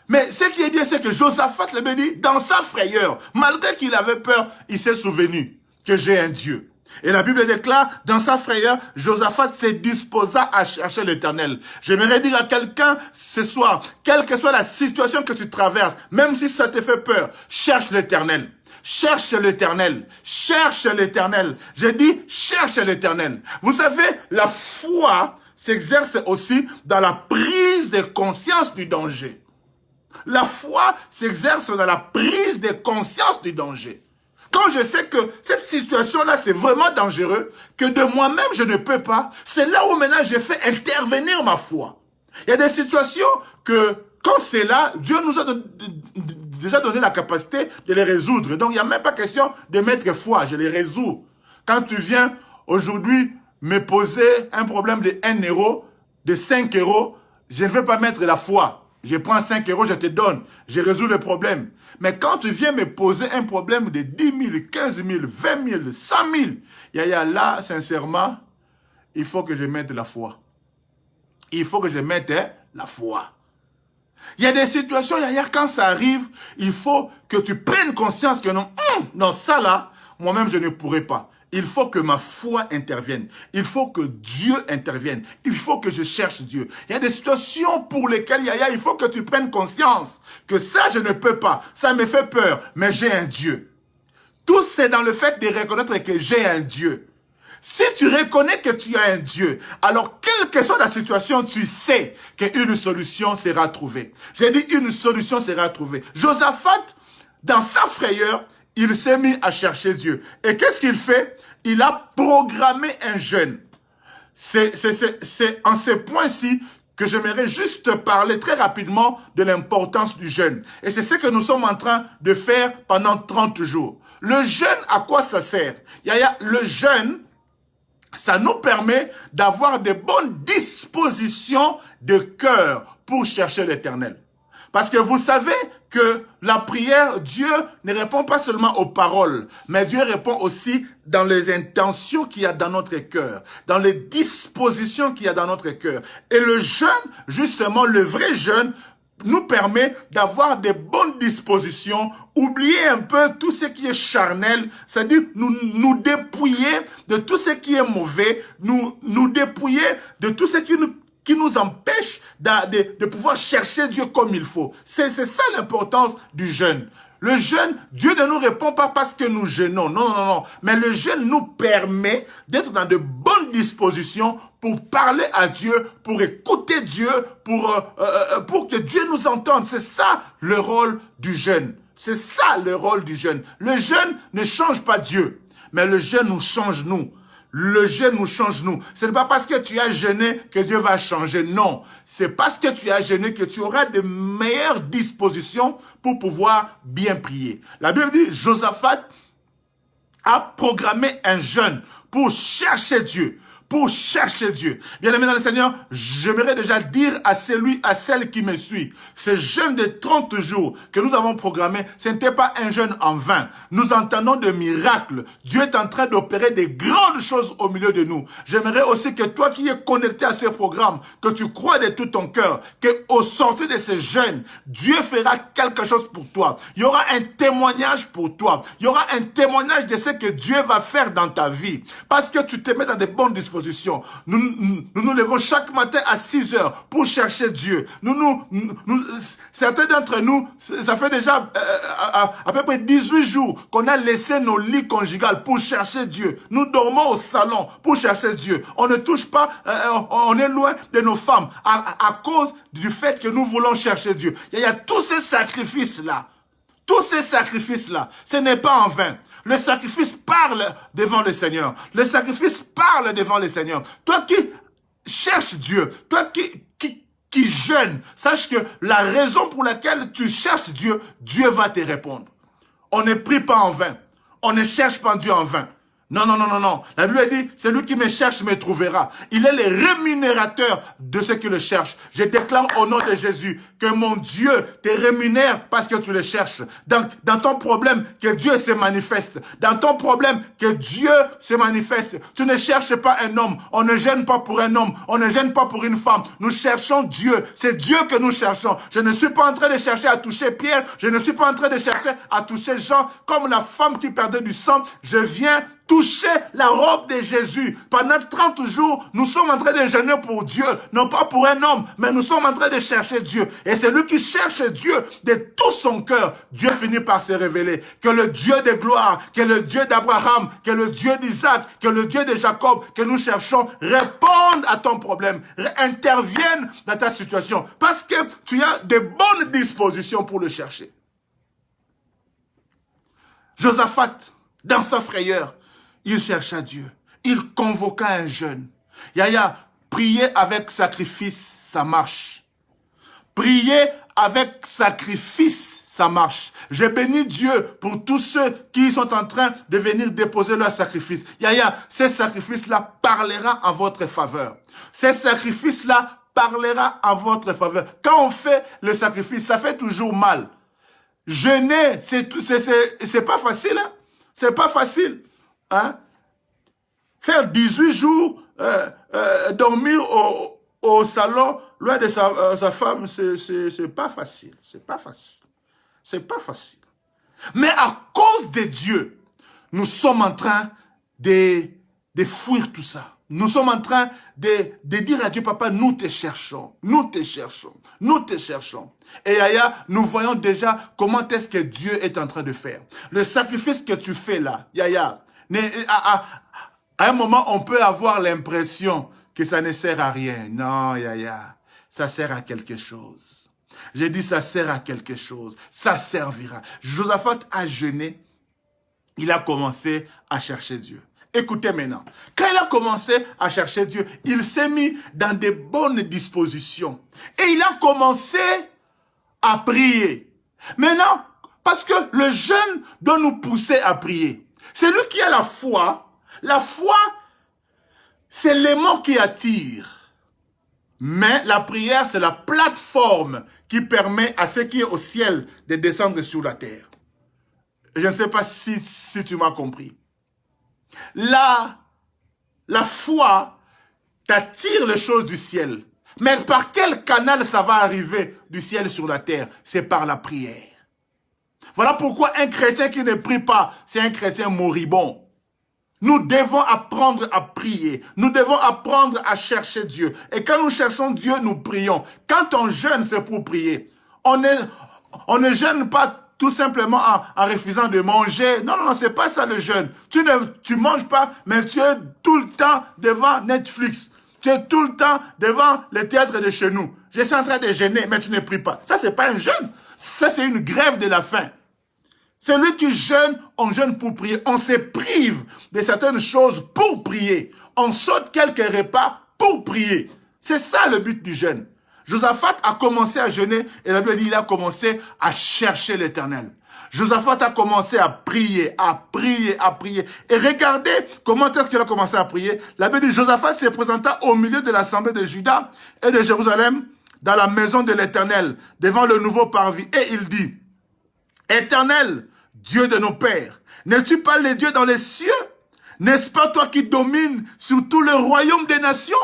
Mais ce qui est bien, c'est que Josaphat le bénit dans sa frayeur. Malgré qu'il avait peur, il s'est souvenu que j'ai un Dieu. Et la Bible déclare, dans sa frayeur, Josaphat se disposa à chercher l'Éternel. J'aimerais dire à quelqu'un ce soir, quelle que soit la situation que tu traverses, même si ça te fait peur, cherche l'Éternel. Cherche l'Éternel. Cherche l'Éternel. J'ai dit, cherche l'Éternel. Vous savez, la foi s'exerce aussi dans la prise de conscience du danger. La foi s'exerce dans la prise de conscience du danger. Quand je sais que cette situation-là, c'est vraiment dangereux, que de moi-même, je ne peux pas, c'est là où maintenant je fais intervenir ma foi. Il y a des situations que, quand c'est là, Dieu nous a déjà donné la capacité de les résoudre. Donc, il n'y a même pas question de mettre foi, je les résous. Quand tu viens aujourd'hui me poser un problème de 1 euro, de 5 euros, je ne vais pas mettre la foi. Je prends 5 euros, je te donne. Je résous le problème. Mais quand tu viens me poser un problème de 10 000, 15 000, 20 000, 100 000, là, sincèrement, il faut que je mette la foi. Il faut que je mette la foi. Il y a des situations, quand ça arrive, il faut que tu prennes conscience que non, non, ça là, moi-même, je ne pourrai pas. Il faut que ma foi intervienne. Il faut que Dieu intervienne. Il faut que je cherche Dieu. Il y a des situations pour lesquelles, il faut que tu prennes conscience que ça, je ne peux pas. Ça me fait peur, mais j'ai un Dieu. Tout c'est dans le fait de reconnaître que j'ai un Dieu. Si tu reconnais que tu as un Dieu, alors quelle que soit la situation, tu sais qu'une solution sera trouvée. J'ai dit une solution sera trouvée. Josaphat, dans sa frayeur, il s'est mis à chercher Dieu. Et qu'est-ce qu'il fait? Il a programmé un jeûne. C'est en ces points-ci que j'aimerais juste parler très rapidement de l'importance du jeûne. Et c'est ce que nous sommes en train de faire pendant 30 jours. Le jeûne, à quoi ça sert? Le jeûne, ça nous permet d'avoir de bonnes dispositions de cœur pour chercher l'Éternel. Parce que vous savez que la prière, Dieu ne répond pas seulement aux paroles, mais Dieu répond aussi dans les intentions qu'il y a dans notre cœur, dans les dispositions qu'il y a dans notre cœur. Et le jeûne, justement, le vrai jeûne, nous permet d'avoir des bonnes dispositions, oublier un peu tout ce qui est charnel, c'est-à-dire nous dépouiller de tout ce qui est mauvais, nous dépouiller de tout ce qui nous empêche de pouvoir chercher Dieu comme il faut. C'est ça l'importance du jeûne. Le jeûne, Dieu ne nous répond pas parce que nous jeûnons. Non. Mais le jeûne nous permet d'être dans de bonnes dispositions pour parler à Dieu, pour écouter Dieu, pour que Dieu nous entende. C'est ça le rôle du jeûne. C'est ça le rôle du jeûne. Le jeûne ne change pas Dieu, mais le jeûne nous change nous. Le jeûne nous change nous. Ce n'est pas parce que tu as jeûné que Dieu va changer. Non. C'est parce que tu as jeûné que tu auras de meilleures dispositions pour pouvoir bien prier. La Bible dit, Josaphat a programmé un jeûne pour chercher Dieu. Pour chercher Dieu. Bien aimé dans le Seigneur, j'aimerais déjà dire à celle qui me suit, ce jeûne de 30 jours que nous avons programmé, ce n'était pas un jeûne en vain. Nous entendons de miracles. Dieu est en train d'opérer des grandes choses au milieu de nous. J'aimerais aussi que toi qui es connecté à ce programme, que tu crois de tout ton cœur, qu'au sortir de ce jeûne, Dieu fera quelque chose pour toi. Il y aura un témoignage pour toi. Il y aura un témoignage de ce que Dieu va faire dans ta vie. Parce que tu te mets dans de bonnes dispositions. Nous levons chaque matin à 6 heures pour chercher Dieu. Certains d'entre nous, ça fait déjà à peu près 18 jours qu'on a laissé nos lits conjugales pour chercher Dieu. Nous dormons au salon pour chercher Dieu. On ne touche pas, on est loin de nos femmes à cause du fait que nous voulons chercher Dieu. Il y a tous ces sacrifices-là. Tous ces sacrifices-là, ce n'est pas en vain. Le sacrifice parle devant le Seigneur. Le sacrifice parle devant le Seigneur. Toi qui cherches Dieu, toi qui jeûnes, sache que la raison pour laquelle tu cherches Dieu, Dieu va te répondre. On ne prie pas en vain. On ne cherche pas Dieu en vain. Non. La Bible dit, celui qui me cherche me trouvera. Il est le rémunérateur de ceux qui le cherchent. Je déclare au nom de Jésus que mon Dieu te rémunère parce que tu le cherches. Dans ton problème, que Dieu se manifeste. Dans ton problème, que Dieu se manifeste. Tu ne cherches pas un homme. On ne gêne pas pour un homme. On ne gêne pas pour une femme. Nous cherchons Dieu. C'est Dieu que nous cherchons. Je ne suis pas en train de chercher à toucher Pierre. Je ne suis pas en train de chercher à toucher Jean. Comme la femme qui perdait du sang, je viens toucher la robe de Jésus. Pendant 30 jours, nous sommes en train de jeûner pour Dieu, non pas pour un homme, mais nous sommes en train de chercher Dieu. Et c'est lui qui cherche Dieu de tout son cœur. Dieu finit par se révéler. Que le Dieu de gloire, que le Dieu d'Abraham, que le Dieu d'Isaac, que le Dieu de Jacob, que nous cherchons, réponde à ton problème, intervienne dans ta situation. Parce que tu as de bonnes dispositions pour le chercher. Josaphat, dans sa frayeur, il chercha Dieu. Il convoqua un jeûne. Prier avec sacrifice, ça marche. Prier avec sacrifice, ça marche. Je bénis Dieu pour tous ceux qui sont en train de venir déposer leur sacrifice. Ces sacrifices-là parlera en votre faveur. Ces sacrifices-là parlera en votre faveur. Quand on fait le sacrifice, ça fait toujours mal. Jeûner, c'est pas facile, hein? C'est pas facile. Hein? Faire 18 jours, dormir au salon, loin de sa femme, c'est pas facile. C'est pas facile. C'est pas facile. Mais à cause de Dieu, nous sommes en train de fuir tout ça. Nous sommes en train de dire à Dieu, papa, nous te cherchons, nous te cherchons, nous te cherchons. Et nous voyons déjà comment est-ce que Dieu est en train de faire. Le sacrifice que tu fais là, à un moment, on peut avoir l'impression que ça ne sert à rien. Non, ça sert à quelque chose. J'ai dit ça sert à quelque chose. Ça servira. Josaphat a jeûné. Il a commencé à chercher Dieu. Écoutez maintenant. Quand il a commencé à chercher Dieu, il s'est mis dans de bonnes dispositions. Et il a commencé à prier. Maintenant, parce que le jeûne doit nous pousser à prier. C'est lui qui a la foi. La foi, c'est l'aimant qui attire. Mais la prière, c'est la plateforme qui permet à ce qui est au ciel de descendre sur la terre. Je ne sais pas si tu m'as compris. La foi t'attire les choses du ciel. Mais par quel canal ça va arriver du ciel sur la terre? C'est par la prière. Voilà pourquoi un chrétien qui ne prie pas, c'est un chrétien moribond. Nous devons apprendre à prier. Nous devons apprendre à chercher Dieu. Et quand nous cherchons Dieu, nous prions. Quand on jeûne, c'est pour prier. On ne jeûne pas tout simplement en refusant de manger. Non, c'est pas ça le jeûne. Tu manges pas, mais tu es tout le temps devant Netflix. Tu es tout le temps devant le théâtre de chez nous. Je suis en train de jeûner, mais tu ne pries pas. Ça, c'est pas un jeûne. Ça, c'est une grève de la faim. Celui qui jeûne, on jeûne pour prier. On se prive de certaines choses pour prier. On saute quelques repas pour prier. C'est ça le but du jeûne. Josaphat a commencé à jeûner et la Bible dit qu'il a commencé à chercher l'Éternel. Josaphat a commencé à prier, à prier, à prier. Et regardez comment est-ce qu'il a commencé à prier. La Bible dit Josaphat se présenta au milieu de l'assemblée de Juda et de Jérusalem dans la maison de l'Éternel, devant le nouveau parvis. Et il dit, Éternel, Dieu de nos pères, n'es-tu pas le Dieu dans les cieux? N'est-ce pas toi qui domines sur tout le royaume des nations?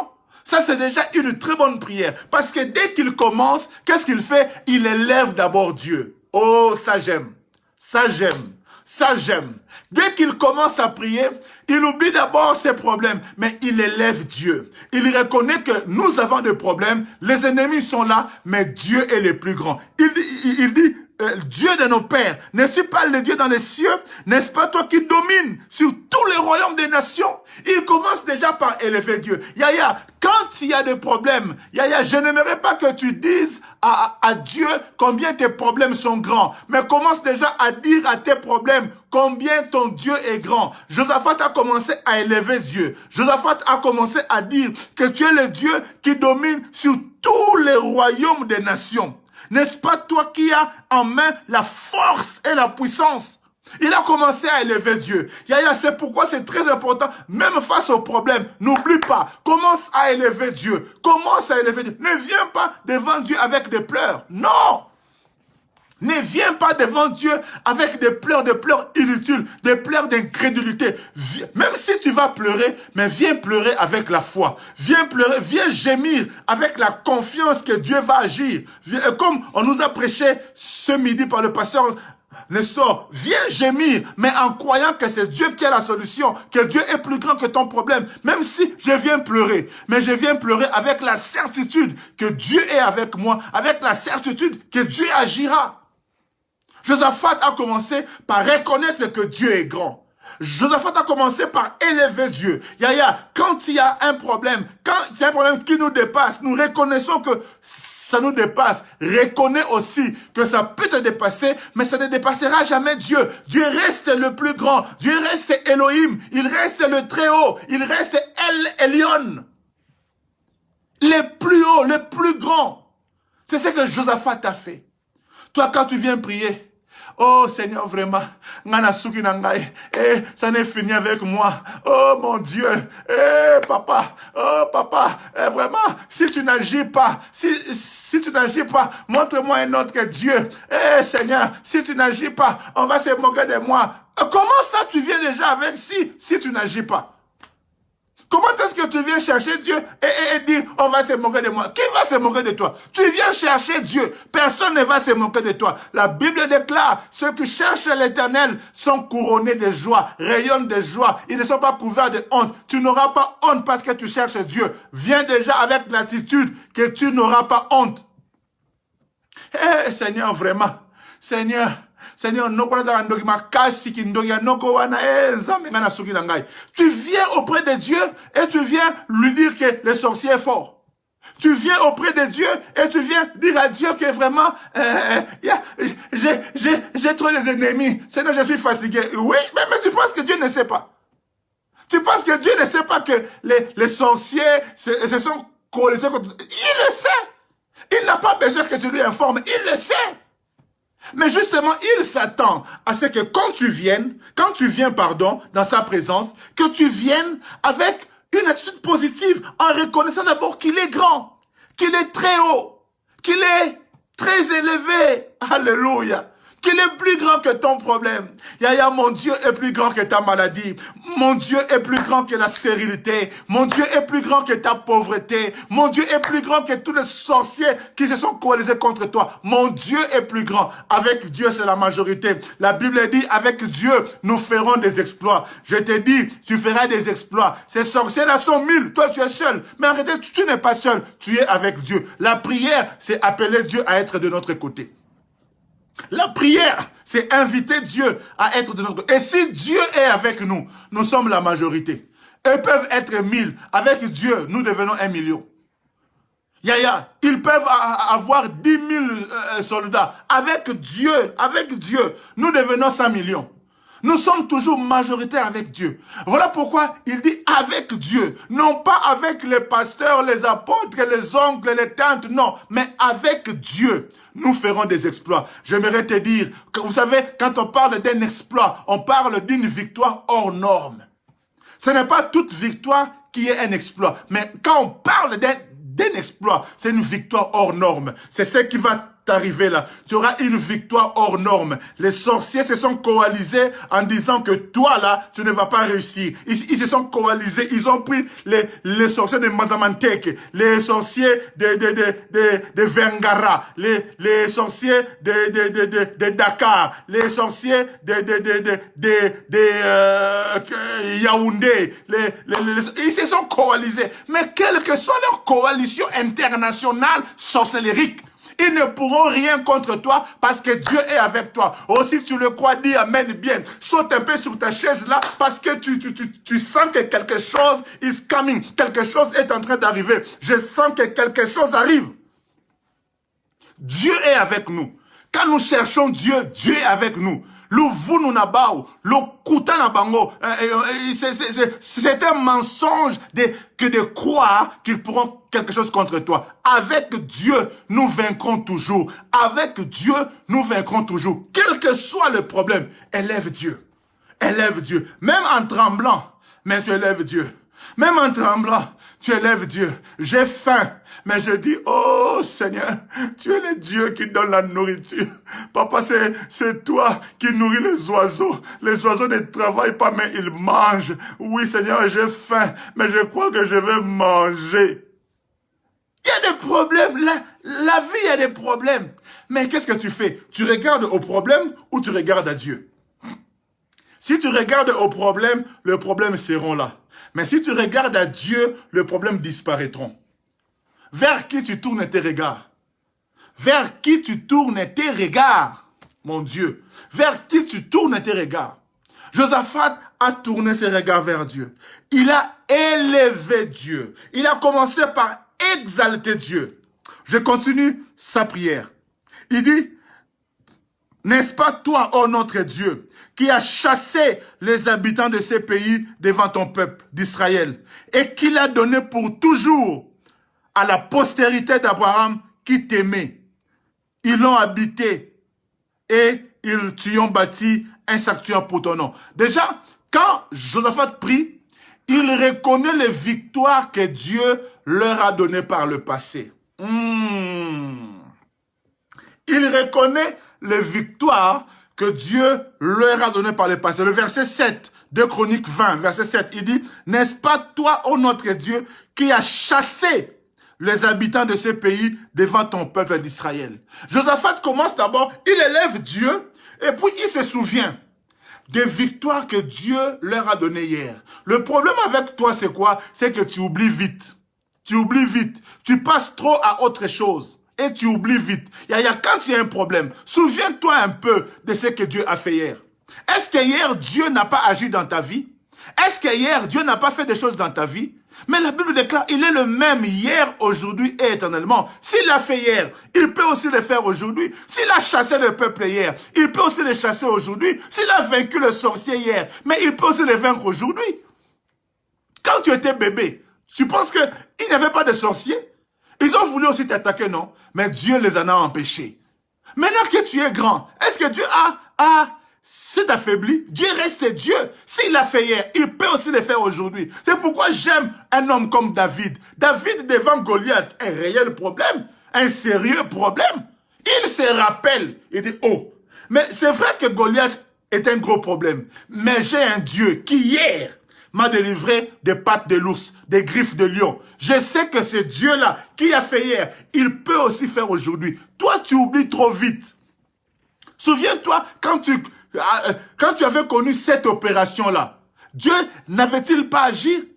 Ça, c'est déjà une très bonne prière. Parce que dès qu'il commence, qu'est-ce qu'il fait? Il élève d'abord Dieu. Oh, ça j'aime. Ça j'aime. Ça j'aime. Dès qu'il commence à prier, il oublie d'abord ses problèmes, mais il élève Dieu. Il reconnaît que nous avons des problèmes, les ennemis sont là, mais Dieu est le plus grand. Il dit Dieu de nos pères, n'est-ce pas le Dieu dans les cieux? N'est-ce pas toi qui domines sur tous les royaumes des nations? Il commence déjà par élever Dieu. Yaya, quand il y a des problèmes, Yaya, je n'aimerais pas que tu dises à Dieu combien tes problèmes sont grands, mais commence déjà à dire à tes problèmes combien ton Dieu est grand. Josaphat a commencé à élever Dieu. Josaphat a commencé à dire que tu es le Dieu qui domine sur tous les royaumes des nations. N'est-ce pas toi qui as en main la force et la puissance? Il a commencé à élever Dieu. Yaya, c'est pourquoi c'est très important, même face aux problèmes, n'oublie pas, commence à élever Dieu. Commence à élever Dieu. Ne viens pas devant Dieu avec des pleurs. Non! Ne viens pas devant Dieu avec des pleurs inutiles, des pleurs d'incrédulité. Même si tu vas pleurer, mais viens pleurer avec la foi. Viens pleurer, viens gémir avec la confiance que Dieu va agir. Comme on nous a prêché ce midi par le pasteur Nestor, viens gémir, mais en croyant que c'est Dieu qui a la solution, que Dieu est plus grand que ton problème. Même si je viens pleurer, mais je viens pleurer avec la certitude que Dieu est avec moi, avec la certitude que Dieu agira. Josaphat a commencé par reconnaître que Dieu est grand. Josaphat a commencé par élever Dieu. Yaya, quand il y a un problème, quand il y a un problème qui nous dépasse, nous reconnaissons que ça nous dépasse. Reconnais aussi que ça peut te dépasser, mais ça ne dépassera jamais Dieu. Dieu reste le plus grand. Dieu reste Elohim. Il reste le très haut. Il reste El Elyon. Le plus haut, le plus grand. C'est ce que Josaphat a fait. Toi, quand tu viens prier, oh Seigneur, vraiment, ça n'est fini avec moi. Oh mon Dieu, papa, vraiment, si tu n'agis pas, si tu n'agis pas, montre-moi un autre que Dieu. Seigneur, si tu n'agis pas, on va se moquer de moi. Comment ça tu viens déjà avec si tu n'agis pas? Comment est-ce que tu viens chercher Dieu et dire, on va se moquer de moi? Qui va se moquer de toi? Tu viens chercher Dieu. Personne ne va se moquer de toi. La Bible déclare, ceux qui cherchent l'Éternel sont couronnés de joie, rayonnent de joie. Ils ne sont pas couverts de honte. Tu n'auras pas honte parce que tu cherches Dieu. Viens déjà avec l'attitude que tu n'auras pas honte. Seigneur, vraiment. Seigneur, tu viens auprès de Dieu et tu viens lui dire que le sorcier est fort. Tu viens auprès de Dieu et tu viens dire à Dieu que vraiment, j'ai trop les ennemis. Seigneur, je suis fatigué. Oui, mais tu penses que Dieu ne sait pas. Tu penses que Dieu ne sait pas que les sorciers se sont coalisés contre... Il le sait. Il n'a pas besoin que tu lui informes. Il le sait. Mais justement, il s'attend à ce que quand tu viens, dans sa présence, que tu viennes avec une attitude positive en reconnaissant d'abord qu'il est grand, qu'il est très haut, qu'il est très élevé. Alléluia. Qu'il est plus grand que ton problème. Yaya, mon Dieu est plus grand que ta maladie. Mon Dieu est plus grand que la stérilité. Mon Dieu est plus grand que ta pauvreté. Mon Dieu est plus grand que tous les sorciers qui se sont coalisés contre toi. Mon Dieu est plus grand. Avec Dieu, c'est la majorité. La Bible dit, avec Dieu, nous ferons des exploits. Je te dis, tu feras des exploits. Ces sorciers-là sont 1000. Toi, tu es seul. Mais en réalité, tu n'es pas seul. Tu es avec Dieu. La prière, c'est appeler Dieu à être de notre côté. La prière, c'est inviter Dieu à être de notre côté. Et si Dieu est avec nous, nous sommes la majorité. Eux peuvent être 1000. Avec Dieu, nous devenons 1 million. Yaya, ils peuvent avoir 10 000 soldats. Avec Dieu, nous devenons 100 millions. Nous sommes toujours majoritaires avec Dieu. Voilà pourquoi il dit avec Dieu. Non pas avec les pasteurs, les apôtres, les oncles, les tantes, non. Mais avec Dieu, nous ferons des exploits. J'aimerais te dire que vous savez, quand on parle d'un exploit, on parle d'une victoire hors norme. Ce n'est pas toute victoire qui est un exploit. Mais quand on parle d'un exploit, c'est une victoire hors norme. C'est ce qui va t'arriver là. Tu auras une victoire hors norme. Les sorciers se sont coalisés en disant que toi là, tu ne vas pas réussir. Ils se sont coalisés. Ils ont pris les sorciers de Mandamanteke, les sorciers de Vengara, les sorciers de Dakar, les sorciers de Yaoundé. Ils se sont coalisés. Mais quelle que soit leur coalition internationale sorcellérique, ils ne pourront rien contre toi parce que Dieu est avec toi. Aussi, tu le crois, dis amen bien. Saute un peu sur ta chaise là parce que tu sens que quelque chose is coming. Quelque chose est en train d'arriver. Je sens que quelque chose arrive. Dieu est avec nous. Quand nous cherchons Dieu, Dieu est avec nous. C'est un mensonge que de croire qu'ils pourront quelque chose contre toi. Avec Dieu, nous vaincrons toujours. Avec Dieu, nous vaincrons toujours. Quel que soit le problème, élève Dieu. Élève Dieu. Même en tremblant, mais tu élèves Dieu. Même en tremblant, tu élèves Dieu. J'ai faim. Mais je dis, oh Seigneur, tu es le Dieu qui donne la nourriture. Papa, c'est toi qui nourris les oiseaux. Les oiseaux ne travaillent pas, mais ils mangent. Oui Seigneur, j'ai faim, mais je crois que je vais manger. Il y a des problèmes, la vie, il y a des problèmes. Mais qu'est-ce que tu fais? Tu regardes au problème ou tu regardes à Dieu? Si tu regardes au problème, le problème sera là. Mais si tu regardes à Dieu, le problème disparaîtront. Vers qui tu tournes tes regards? Vers qui tu tournes tes regards, mon Dieu? Vers qui tu tournes tes regards? Josaphat a tourné ses regards vers Dieu. Il a élevé Dieu. Il a commencé par exalter Dieu. Je continue sa prière. Il dit, n'est-ce pas toi, ô notre Dieu, qui as chassé les habitants de ces pays devant ton peuple d'Israël et qui l'a donné pour toujours à la postérité d'Abraham qui t'aimait. Ils l'ont habité et ils t'y ont bâti un sanctuaire pour ton nom. Déjà, quand Josaphat prie, il reconnaît les victoires que Dieu leur a données par le passé. Il reconnaît les victoires que Dieu leur a données par le passé. Le verset 7 de Chroniques 20, verset 7, il dit, « N'est-ce pas toi, ô notre Dieu, qui as chassé les habitants de ce pays devant ton peuple d'Israël. » Josaphat commence d'abord, il élève Dieu, et puis il se souvient des victoires que Dieu leur a données hier. Le problème avec toi, c'est quoi? C'est que tu oublies vite. Tu oublies vite. Tu passes trop à autre chose. Et tu oublies vite. Quand tu as un problème, souviens-toi un peu de ce que Dieu a fait hier. Est-ce que hier, Dieu n'a pas agi dans ta vie? Est-ce que hier, Dieu n'a pas fait des choses dans ta vie? Mais la Bible déclare, il est le même hier, aujourd'hui et éternellement. S'il l'a fait hier, il peut aussi le faire aujourd'hui. S'il a chassé le peuple hier, il peut aussi le chasser aujourd'hui. S'il a vaincu le sorcier hier, mais il peut aussi le vaincre aujourd'hui. Quand tu étais bébé, tu penses qu'il n'y avait pas de sorciers? Ils ont voulu aussi t'attaquer, non? Mais Dieu les en a empêchés. Maintenant que tu es grand, est-ce que Dieu s'est affaibli? Dieu reste Dieu. S'il l'a fait hier, il peut aussi le faire aujourd'hui. C'est pourquoi j'aime un homme comme David. David devant Goliath, un réel problème, un sérieux problème. Il se rappelle, il dit, oh, mais c'est vrai que Goliath est un gros problème. Mais j'ai un Dieu qui hier m'a délivré des pattes de l'ours, des griffes de lion. Je sais que ce Dieu-là qui a fait hier, il peut aussi faire aujourd'hui. Toi, tu oublies trop vite. Souviens-toi, quand tu avais connu cette opération-là, Dieu n'avait-il pas agi?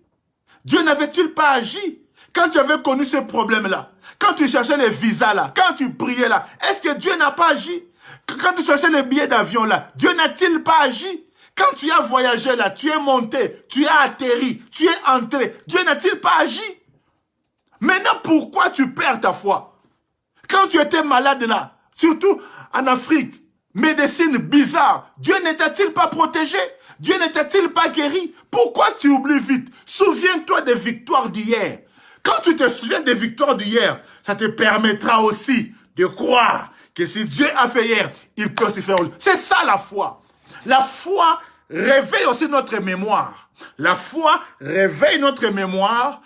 Dieu n'avait-il pas agi? Quand tu avais connu ce problème-là, quand tu cherchais les visas là, quand tu priais là, est-ce que Dieu n'a pas agi? Quand tu cherchais les billets d'avion là, Dieu n'a-t-il pas agi? Quand tu as voyagé là, tu es monté, tu as atterri, tu es entré, Dieu n'a-t-il pas agi? Maintenant, pourquoi tu perds ta foi? Quand tu étais malade là, surtout en Afrique, médecine bizarre, Dieu n'était-il pas protégé? Dieu n'était-il pas guéri? Pourquoi tu oublies vite? Souviens-toi des victoires d'hier. Quand tu te souviens des victoires d'hier, ça te permettra aussi de croire que si Dieu a fait hier, il peut aussi faire aujourd'hui. C'est ça la foi. La foi réveille aussi notre mémoire. La foi réveille notre mémoire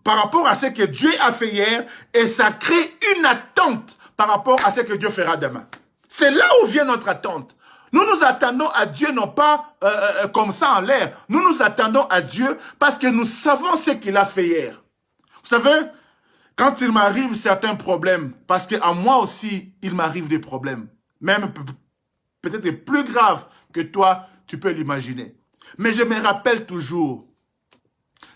par rapport à ce que Dieu a fait hier et ça crée une attente par rapport à ce que Dieu fera demain. C'est là où vient notre attente. Nous nous attendons à Dieu non pas comme ça en l'air. Nous nous attendons à Dieu parce que nous savons ce qu'il a fait hier. Vous savez, quand il m'arrive certains problèmes, parce qu'à moi aussi, il m'arrive des problèmes, même peut-être plus graves que toi, tu peux l'imaginer. Mais je me rappelle toujours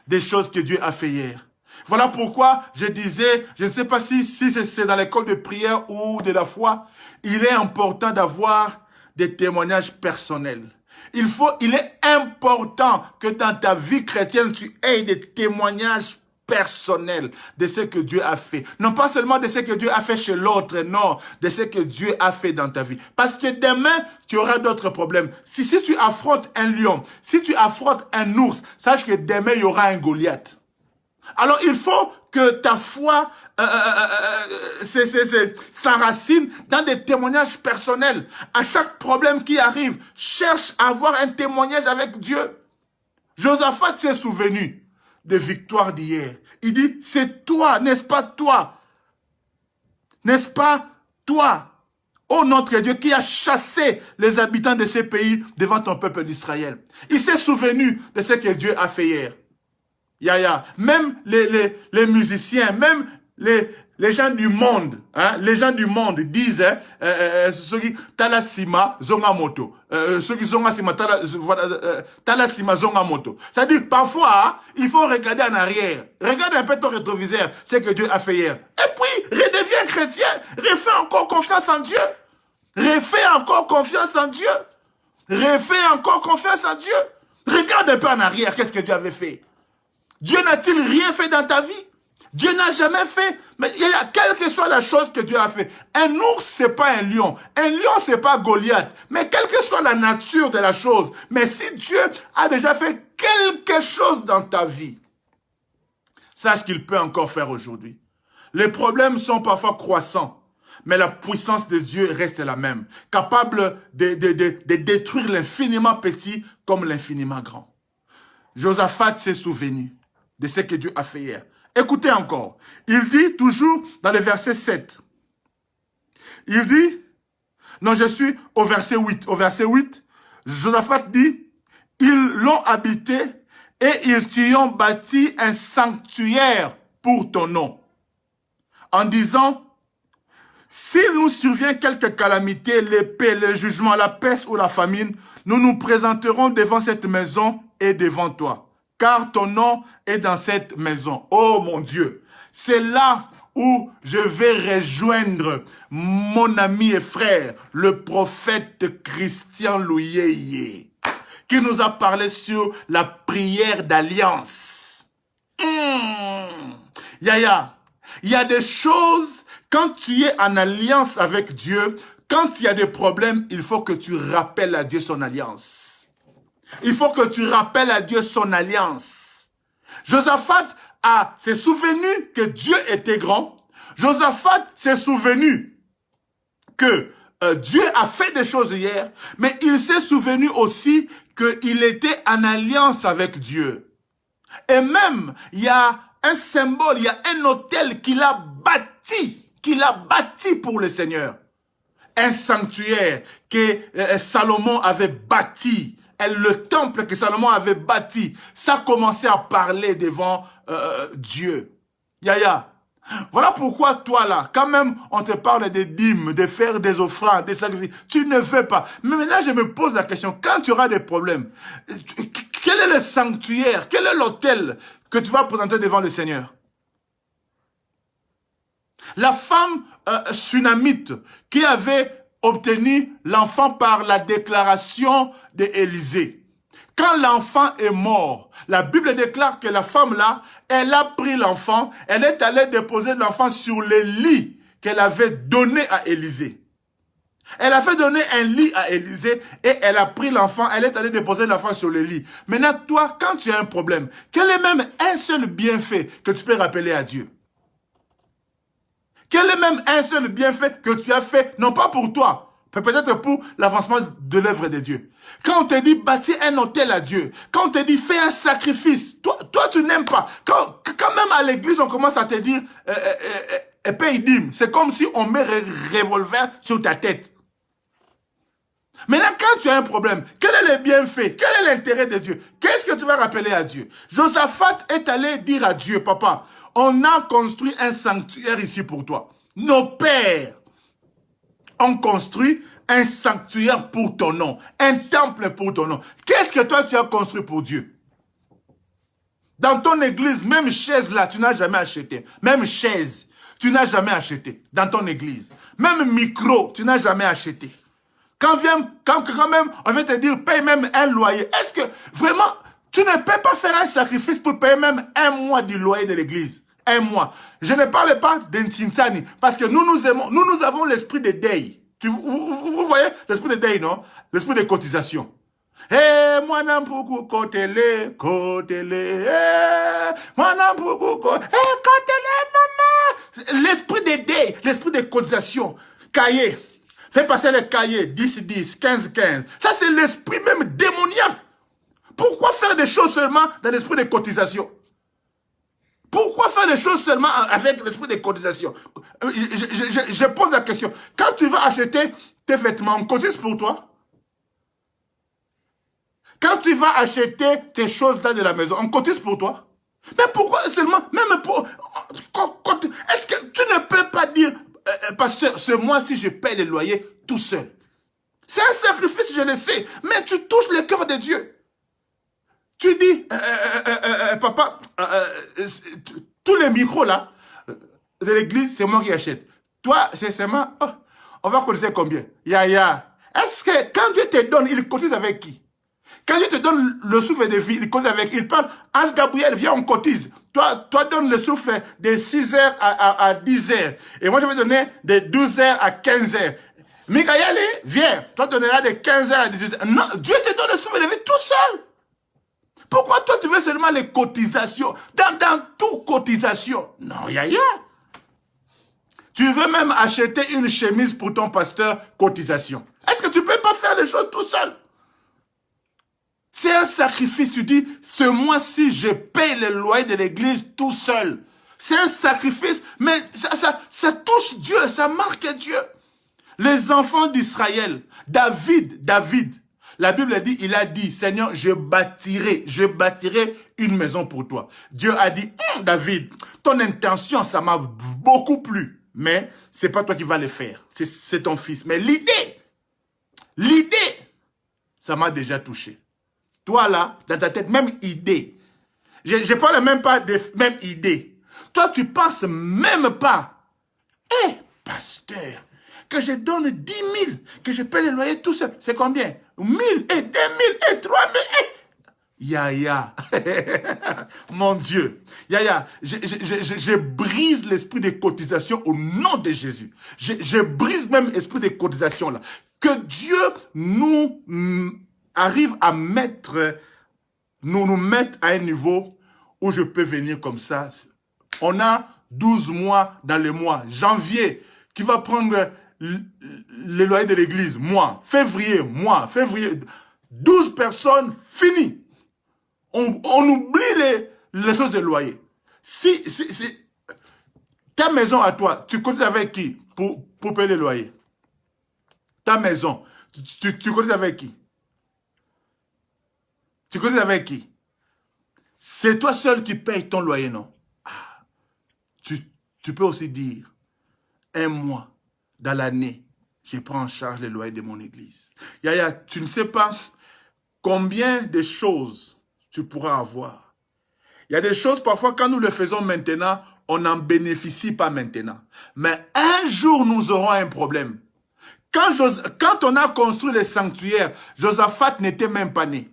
des choses que Dieu a fait hier. Voilà pourquoi je disais, je ne sais pas si c'est dans l'école de prière ou de la foi, il est important d'avoir des témoignages personnels. Il est important que dans ta vie chrétienne, tu aies des témoignages personnel de ce que Dieu a fait. Non pas seulement de ce que Dieu a fait chez l'autre, non, de ce que Dieu a fait dans ta vie. Parce que demain, tu auras d'autres problèmes. Si tu affrontes un lion, si tu affrontes un ours, sache que demain, il y aura un Goliath. Alors, il faut que ta foi s'enracine dans des témoignages personnels. À chaque problème qui arrive, cherche à avoir un témoignage avec Dieu. Josaphat s'est souvenu de victoire d'hier. Il dit, c'est toi, n'est-ce pas toi? N'est-ce pas toi, ô notre Dieu, qui a chassé les habitants de ce pays devant ton peuple d'Israël? Il s'est souvenu de ce que Dieu a fait hier. Même les musiciens, même les gens du monde, les gens du monde disent, ceux qui talasima zonga moto, ceux qui zonga sima talasima zonga moto. C'est-à-dire parfois il faut regarder en arrière, regarde un peu ton rétroviseur, ce que Dieu a fait hier, et puis redeviens chrétien, refais encore confiance en Dieu, refais encore confiance en Dieu, refais encore confiance en Dieu. Regarde un peu en arrière, qu'est-ce que Dieu avait fait? Dieu n'a-t-il rien fait dans ta vie? Dieu n'a jamais fait. Mais quelle que soit la chose que Dieu a fait. Un ours, c'est pas un lion. Un lion, c'est pas Goliath. Mais quelle que soit la nature de la chose. Mais si Dieu a déjà fait quelque chose dans ta vie, sache qu'il peut encore faire aujourd'hui. Les problèmes sont parfois croissants. Mais la puissance de Dieu reste la même. Capable de détruire l'infiniment petit comme l'infiniment grand. Josaphat s'est souvenu de ce que Dieu a fait hier. Écoutez encore. Il dit toujours dans le verset 7. Il dit, non, je suis au verset 8. Au verset 8, Josaphat dit, ils l'ont habité et ils t'y ont bâti un sanctuaire pour ton nom. En disant, s'il nous survient quelque calamité, l'épée, le jugement, la peste ou la famine, nous nous présenterons devant cette maison et devant toi. Car ton nom est dans cette maison. Oh mon Dieu, c'est là où je vais rejoindre mon ami et frère, le prophète Christian Louyeye, qui nous a parlé sur la prière d'alliance. Yaya, il y a des choses, quand tu es en alliance avec Dieu, quand il y a des problèmes, il faut que tu rappelles à Dieu son alliance. Il faut que tu rappelles à Dieu son alliance. Josaphat s'est souvenu que Dieu était grand. Josaphat s'est souvenu que Dieu a fait des choses hier, mais il s'est souvenu aussi qu'il était en alliance avec Dieu. Et même, il y a un symbole, il y a un autel qu'il a bâti pour le Seigneur. Un sanctuaire que Salomon avait bâti. Et le temple que Salomon avait bâti, ça commençait à parler devant Dieu. Yaya, voilà pourquoi toi là, quand même on te parle des dîmes, de faire des offrandes, des sacrifices, tu ne veux pas. Mais maintenant je me pose la question, quand tu auras des problèmes, quel est le sanctuaire, quel est l'autel que tu vas présenter devant le Seigneur? La femme sunamite qui avait obtenu l'enfant par la déclaration d'Élisée. Quand l'enfant est mort, la Bible déclare que la femme là, elle a pris l'enfant, elle est allée déposer l'enfant sur le lit qu'elle avait donné à Élisée. Elle a fait donner un lit à Élisée et elle a pris l'enfant, elle est allée déposer l'enfant sur le lit. Maintenant, toi, quand tu as un problème, quel est même un seul bienfait que tu peux rappeler à Dieu? Quel est même un seul bienfait que tu as fait, non pas pour toi, peut-être pour l'avancement de l'œuvre de Dieu. Quand on te dit bâtir un autel à Dieu, quand on te dit fais un sacrifice, toi tu n'aimes pas. Quand même à l'église on commence à te dire paye dîme, c'est comme si on met un revolver sur ta tête. Maintenant, quand tu as un problème, quel est le bienfait? Quel est l'intérêt de Dieu? Qu'est-ce que tu vas rappeler à Dieu? Josaphat est allé dire à Dieu, papa, on a construit un sanctuaire ici pour toi. Nos pères ont construit un sanctuaire pour ton nom, un temple pour ton nom. Qu'est-ce que toi tu as construit pour Dieu? Dans ton église, même chaise là, tu n'as jamais acheté. Même chaise, tu n'as jamais acheté dans ton église. Même micro, tu n'as jamais acheté. Quand même, on vient te dire, paye même un loyer. Est-ce que vraiment, tu ne peux pas faire un sacrifice pour payer même un mois du loyer de l'église? Un mois. Je ne parle pas d'Intinsani, parce que nous avons l'esprit de deuil. Vous voyez l'esprit de deuil, non? L'esprit de cotisation. Eh, moi n'en beaucoup côté-les, moi n'en beaucoup côté-les, maman. L'esprit de deuil, l'esprit de cotisation. Cahier. Fais passer les cahiers, 10-10, 15-15. Ça, c'est l'esprit même démoniaque. Pourquoi faire des choses seulement dans l'esprit de cotisation? Pourquoi faire des choses seulement avec l'esprit de cotisation? Je pose la question. Quand tu vas acheter tes vêtements, on cotise pour toi? Quand tu vas acheter tes choses là de la maison, on cotise pour toi? Mais pourquoi seulement, même pour... Est-ce que tu ne peux pas dire... pasteur, ce mois-ci, je paye le loyer tout seul. C'est un sacrifice, je le sais, mais tu touches le cœur de Dieu. Tu dis, papa, tous les micros là, de l'église, c'est moi qui achète. Toi, c'est moi, oh, on va cotiser combien? Yaya. Est-ce que quand Dieu te donne, il cotise avec qui? Quand Dieu te donne le souffle de vie, il cotise avec qui? Il parle, Ange Gabriel, viens, on cotise. Toi donne le souffle de 6h à 10h. Et moi, je vais donner de 12h à 15h. Michael, viens. Toi, tu donneras de 15h à 18h. Non, Dieu te donne le souffle de vie tout seul. Pourquoi toi, tu veux seulement les cotisations? Dans toute cotisation. Non, yaya. Tu veux même acheter une chemise pour ton pasteur, cotisation. Est-ce que tu peux pas faire les choses tout seul? C'est un sacrifice, tu dis, ce mois-ci, je paye le loyer de l'église tout seul. C'est un sacrifice, mais ça touche Dieu, ça marque Dieu. Les enfants d'Israël, David, la Bible dit, il a dit, Seigneur, je bâtirai une maison pour toi. Dieu a dit, David, ton intention, ça m'a beaucoup plu, mais c'est pas toi qui vas le faire, c'est ton fils. Mais l'idée, ça m'a déjà touché. Toi là, dans ta tête, même idée. Je parle même pas de même idée. Toi, tu penses même pas. Pasteur, que je donne 10 000, que je paie le loyer tout seul. C'est combien? 1 000 et 2 000 et 3 000. Yaya. Mon Dieu. Yaya, je brise l'esprit de cotisation au nom de Jésus. Je brise même l'esprit de cotisation là. Que Dieu nous arrive à nous mettre à un niveau où je peux venir comme ça. On a 12 mois dans le mois. Janvier, qui va prendre le loyer de l'église, moi. Février, moi. Février, 12 personnes, fini. On oublie les choses de loyer. Si ta maison à toi, tu cotises avec qui pour payer le loyer? Ta maison, tu cotises avec qui? Tu cotises avec qui? C'est toi seul qui paye ton loyer, non? Ah, tu peux aussi dire, un mois dans l'année, je prends en charge le loyer de mon église. Yaya, tu ne sais pas combien de choses tu pourras avoir. Il y a des choses, parfois, quand nous le faisons maintenant, on n'en bénéficie pas maintenant. Mais un jour, nous aurons un problème. Quand on a construit les sanctuaires, Josaphat n'était même pas né.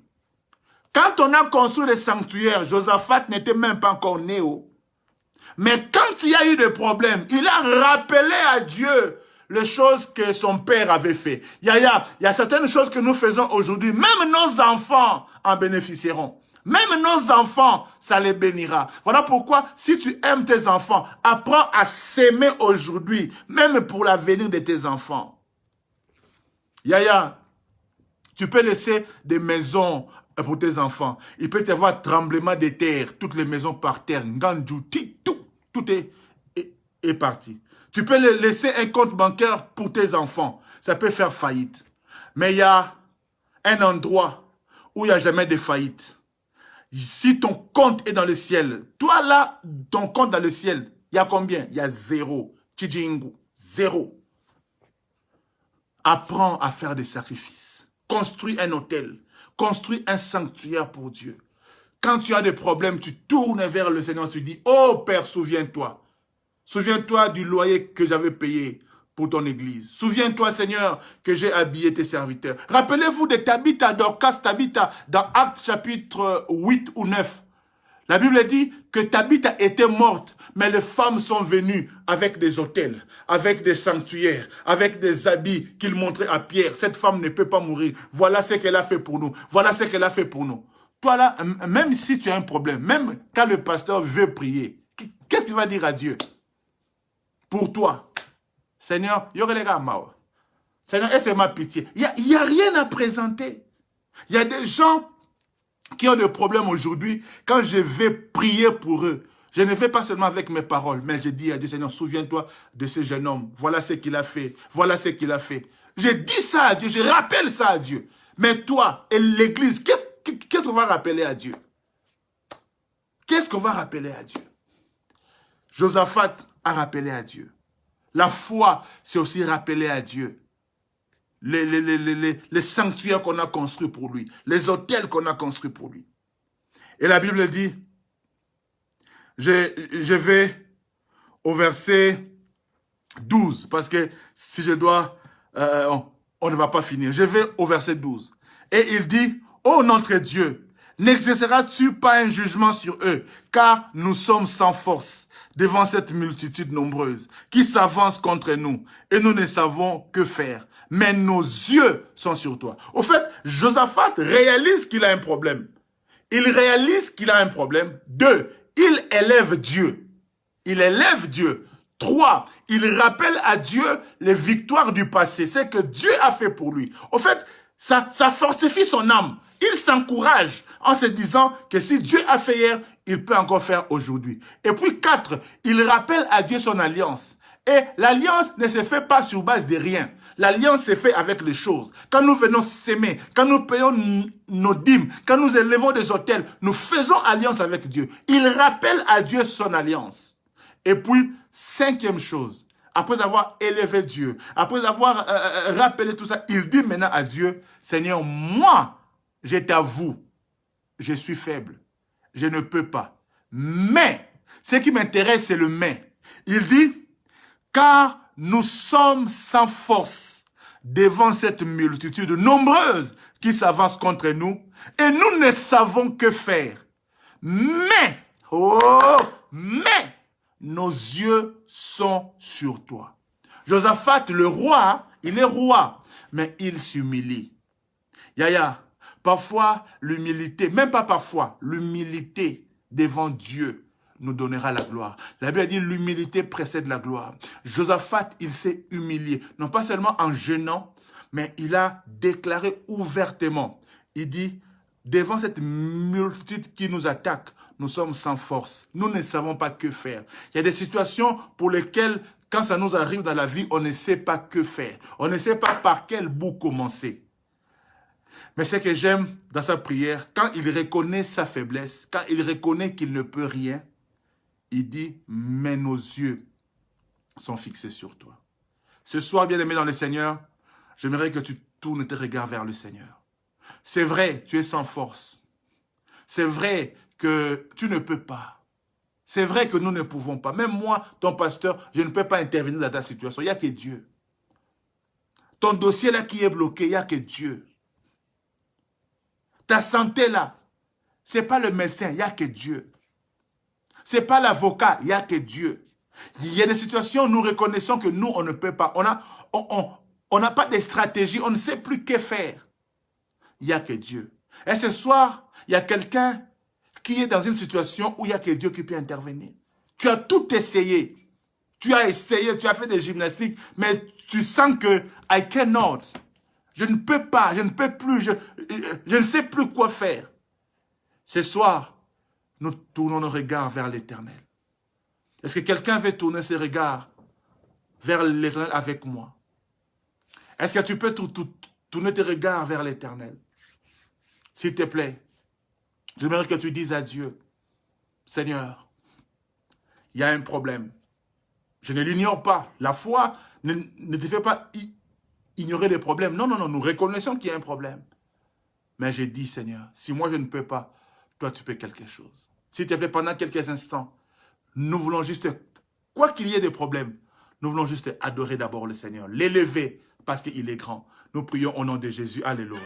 Quand on a construit les sanctuaires, Josaphat n'était même pas encore né. Mais quand il y a eu des problèmes, il a rappelé à Dieu les choses que son père avait fait. Il y a certaines choses que nous faisons aujourd'hui. Même nos enfants en bénéficieront. Même nos enfants, ça les bénira. Voilà pourquoi, si tu aimes tes enfants, apprends à s'aimer aujourd'hui, même pour l'avenir de tes enfants. Yaya, tu peux laisser des maisons pour tes enfants. Il peut y avoir tremblement de terre, toutes les maisons par terre, Ngandjou, tout est parti. Tu peux laisser un compte bancaire pour tes enfants. Ça peut faire faillite. Mais il y a un endroit où il n'y a jamais de faillite. Si ton compte est dans le ciel, toi là, ton compte dans le ciel, il y a combien? Il y a 0. Tchidjingu, 0. Apprends à faire des sacrifices. Construis un hôtel. Construis un sanctuaire pour Dieu. Quand tu as des problèmes, tu tournes vers le Seigneur, tu dis, oh Père, souviens-toi. Souviens-toi du loyer que j'avais payé pour ton église. Souviens-toi, Seigneur, que j'ai habillé tes serviteurs. Rappelez-vous de Tabitha, Dorcas Tabitha, dans Actes chapitre 8 ou 9. La Bible dit que Tabitha était morte, mais les femmes sont venues avec des autels, avec des sanctuaires, avec des habits qu'ils montraient à Pierre. Cette femme ne peut pas mourir. Voilà ce qu'elle a fait pour nous. Voilà ce qu'elle a fait pour nous. Toi là, même si tu as un problème, même quand le pasteur veut prier, qu'est-ce qu'il va dire à Dieu? Pour toi, Seigneur, Seigneur, est-ce ma pitié? Il n'y a rien à présenter. Il y a des gens qui ont des problèmes aujourd'hui. Quand je vais prier pour eux, je ne fais pas seulement avec mes paroles, mais je dis à Dieu, Seigneur, souviens-toi de ce jeune homme. Voilà ce qu'il a fait. Voilà ce qu'il a fait. Je dis ça à Dieu, je rappelle ça à Dieu. Mais toi et l'église, qu'est-ce qu'on va rappeler à Dieu? Qu'est-ce qu'on va rappeler à Dieu? Josaphat a rappelé à Dieu. La foi, c'est aussi rappeler à Dieu. Les sanctuaires qu'on a construits pour lui. Les hôtels qu'on a construits pour lui. Et la Bible dit, je vais au verset 12, parce que si je dois, on ne va pas finir. Je vais au verset 12. Et il dit, ô notre Dieu, n'exerceras-tu pas un jugement sur eux, car nous sommes sans force devant cette multitude nombreuse qui s'avance contre nous, et nous ne savons que faire. Mais nos yeux sont sur toi. Au fait, Josaphat réalise qu'il a un problème. Il réalise qu'il a un problème. 2, il élève Dieu. Il élève Dieu. 3, il rappelle à Dieu les victoires du passé, ce que Dieu a fait pour lui. Au fait, ça fortifie son âme. Il s'encourage en se disant que si Dieu a fait hier, il peut encore faire aujourd'hui. Et puis 4, il rappelle à Dieu son alliance. Et l'alliance ne se fait pas sur base de rien. L'alliance se fait avec les choses. Quand nous venons s'aimer, quand nous payons nos dîmes, quand nous élevons des autels, nous faisons alliance avec Dieu. Il rappelle à Dieu son alliance. Et puis, 5e chose, après avoir élevé Dieu, après avoir rappelé tout ça, il dit maintenant à Dieu, Seigneur, moi, je t'avoue, je suis faible, je ne peux pas. Mais, ce qui m'intéresse, c'est le mais. Il dit, car nous sommes sans force devant cette multitude nombreuse qui s'avance contre nous, et nous ne savons que faire. Mais, nos yeux sont sur toi. Josaphat, le roi, il est roi, mais il s'humilie. Yaya, parfois l'humilité, même pas parfois, l'humilité devant Dieu nous donnera la gloire. La Bible dit l'humilité précède la gloire. Josaphat, il s'est humilié, non pas seulement en jeûnant, mais il a déclaré ouvertement. Il dit, devant cette multitude qui nous attaque, nous sommes sans force. Nous ne savons pas que faire. Il y a des situations pour lesquelles, quand ça nous arrive dans la vie, on ne sait pas que faire. On ne sait pas par quel bout commencer. Mais ce que j'aime dans sa prière, quand il reconnaît sa faiblesse, quand il reconnaît qu'il ne peut rien, il dit, mais nos yeux sont fixés sur toi. Ce soir, bien-aimé dans le Seigneur, j'aimerais que tu tournes tes regards vers le Seigneur. C'est vrai, tu es sans force. C'est vrai que tu ne peux pas. C'est vrai que nous ne pouvons pas. Même moi, ton pasteur, je ne peux pas intervenir dans ta situation. Il n'y a que Dieu. Ton dossier là qui est bloqué, il n'y a que Dieu. Ta santé là, ce n'est pas le médecin, il n'y a que Dieu. Ce n'est pas l'avocat, il n'y a que Dieu. Il y a des situations où nous reconnaissons que nous, on ne peut pas. On n'a pas de stratégie, on ne sait plus que faire. Il n'y a que Dieu. Et ce soir, il y a quelqu'un qui est dans une situation où il n'y a que Dieu qui peut intervenir. Tu as tout essayé. Tu as essayé, tu as fait des gymnastiques, mais tu sens que I cannot. Je ne peux pas, je ne peux plus, je ne sais plus quoi faire. Ce soir, nous tournons nos regards vers l'Éternel. Est-ce que quelqu'un veut tourner ses regards vers l'Éternel avec moi? Est-ce que tu peux tourner tes regards vers l'Éternel? S'il te plaît, j'aimerais que tu dises à Dieu, Seigneur, il y a un problème. Je ne l'ignore pas. La foi ne te fait pas ignorer les problèmes. Non, non, non, nous reconnaissons qu'il y a un problème. Mais j'ai dit, Seigneur, si moi je ne peux pas, toi tu peux quelque chose. S'il te plaît, pendant quelques instants, nous voulons juste, quoi qu'il y ait des problèmes, nous voulons juste adorer d'abord le Seigneur, l'élever parce qu'il est grand. Nous prions au nom de Jésus. Alléluia.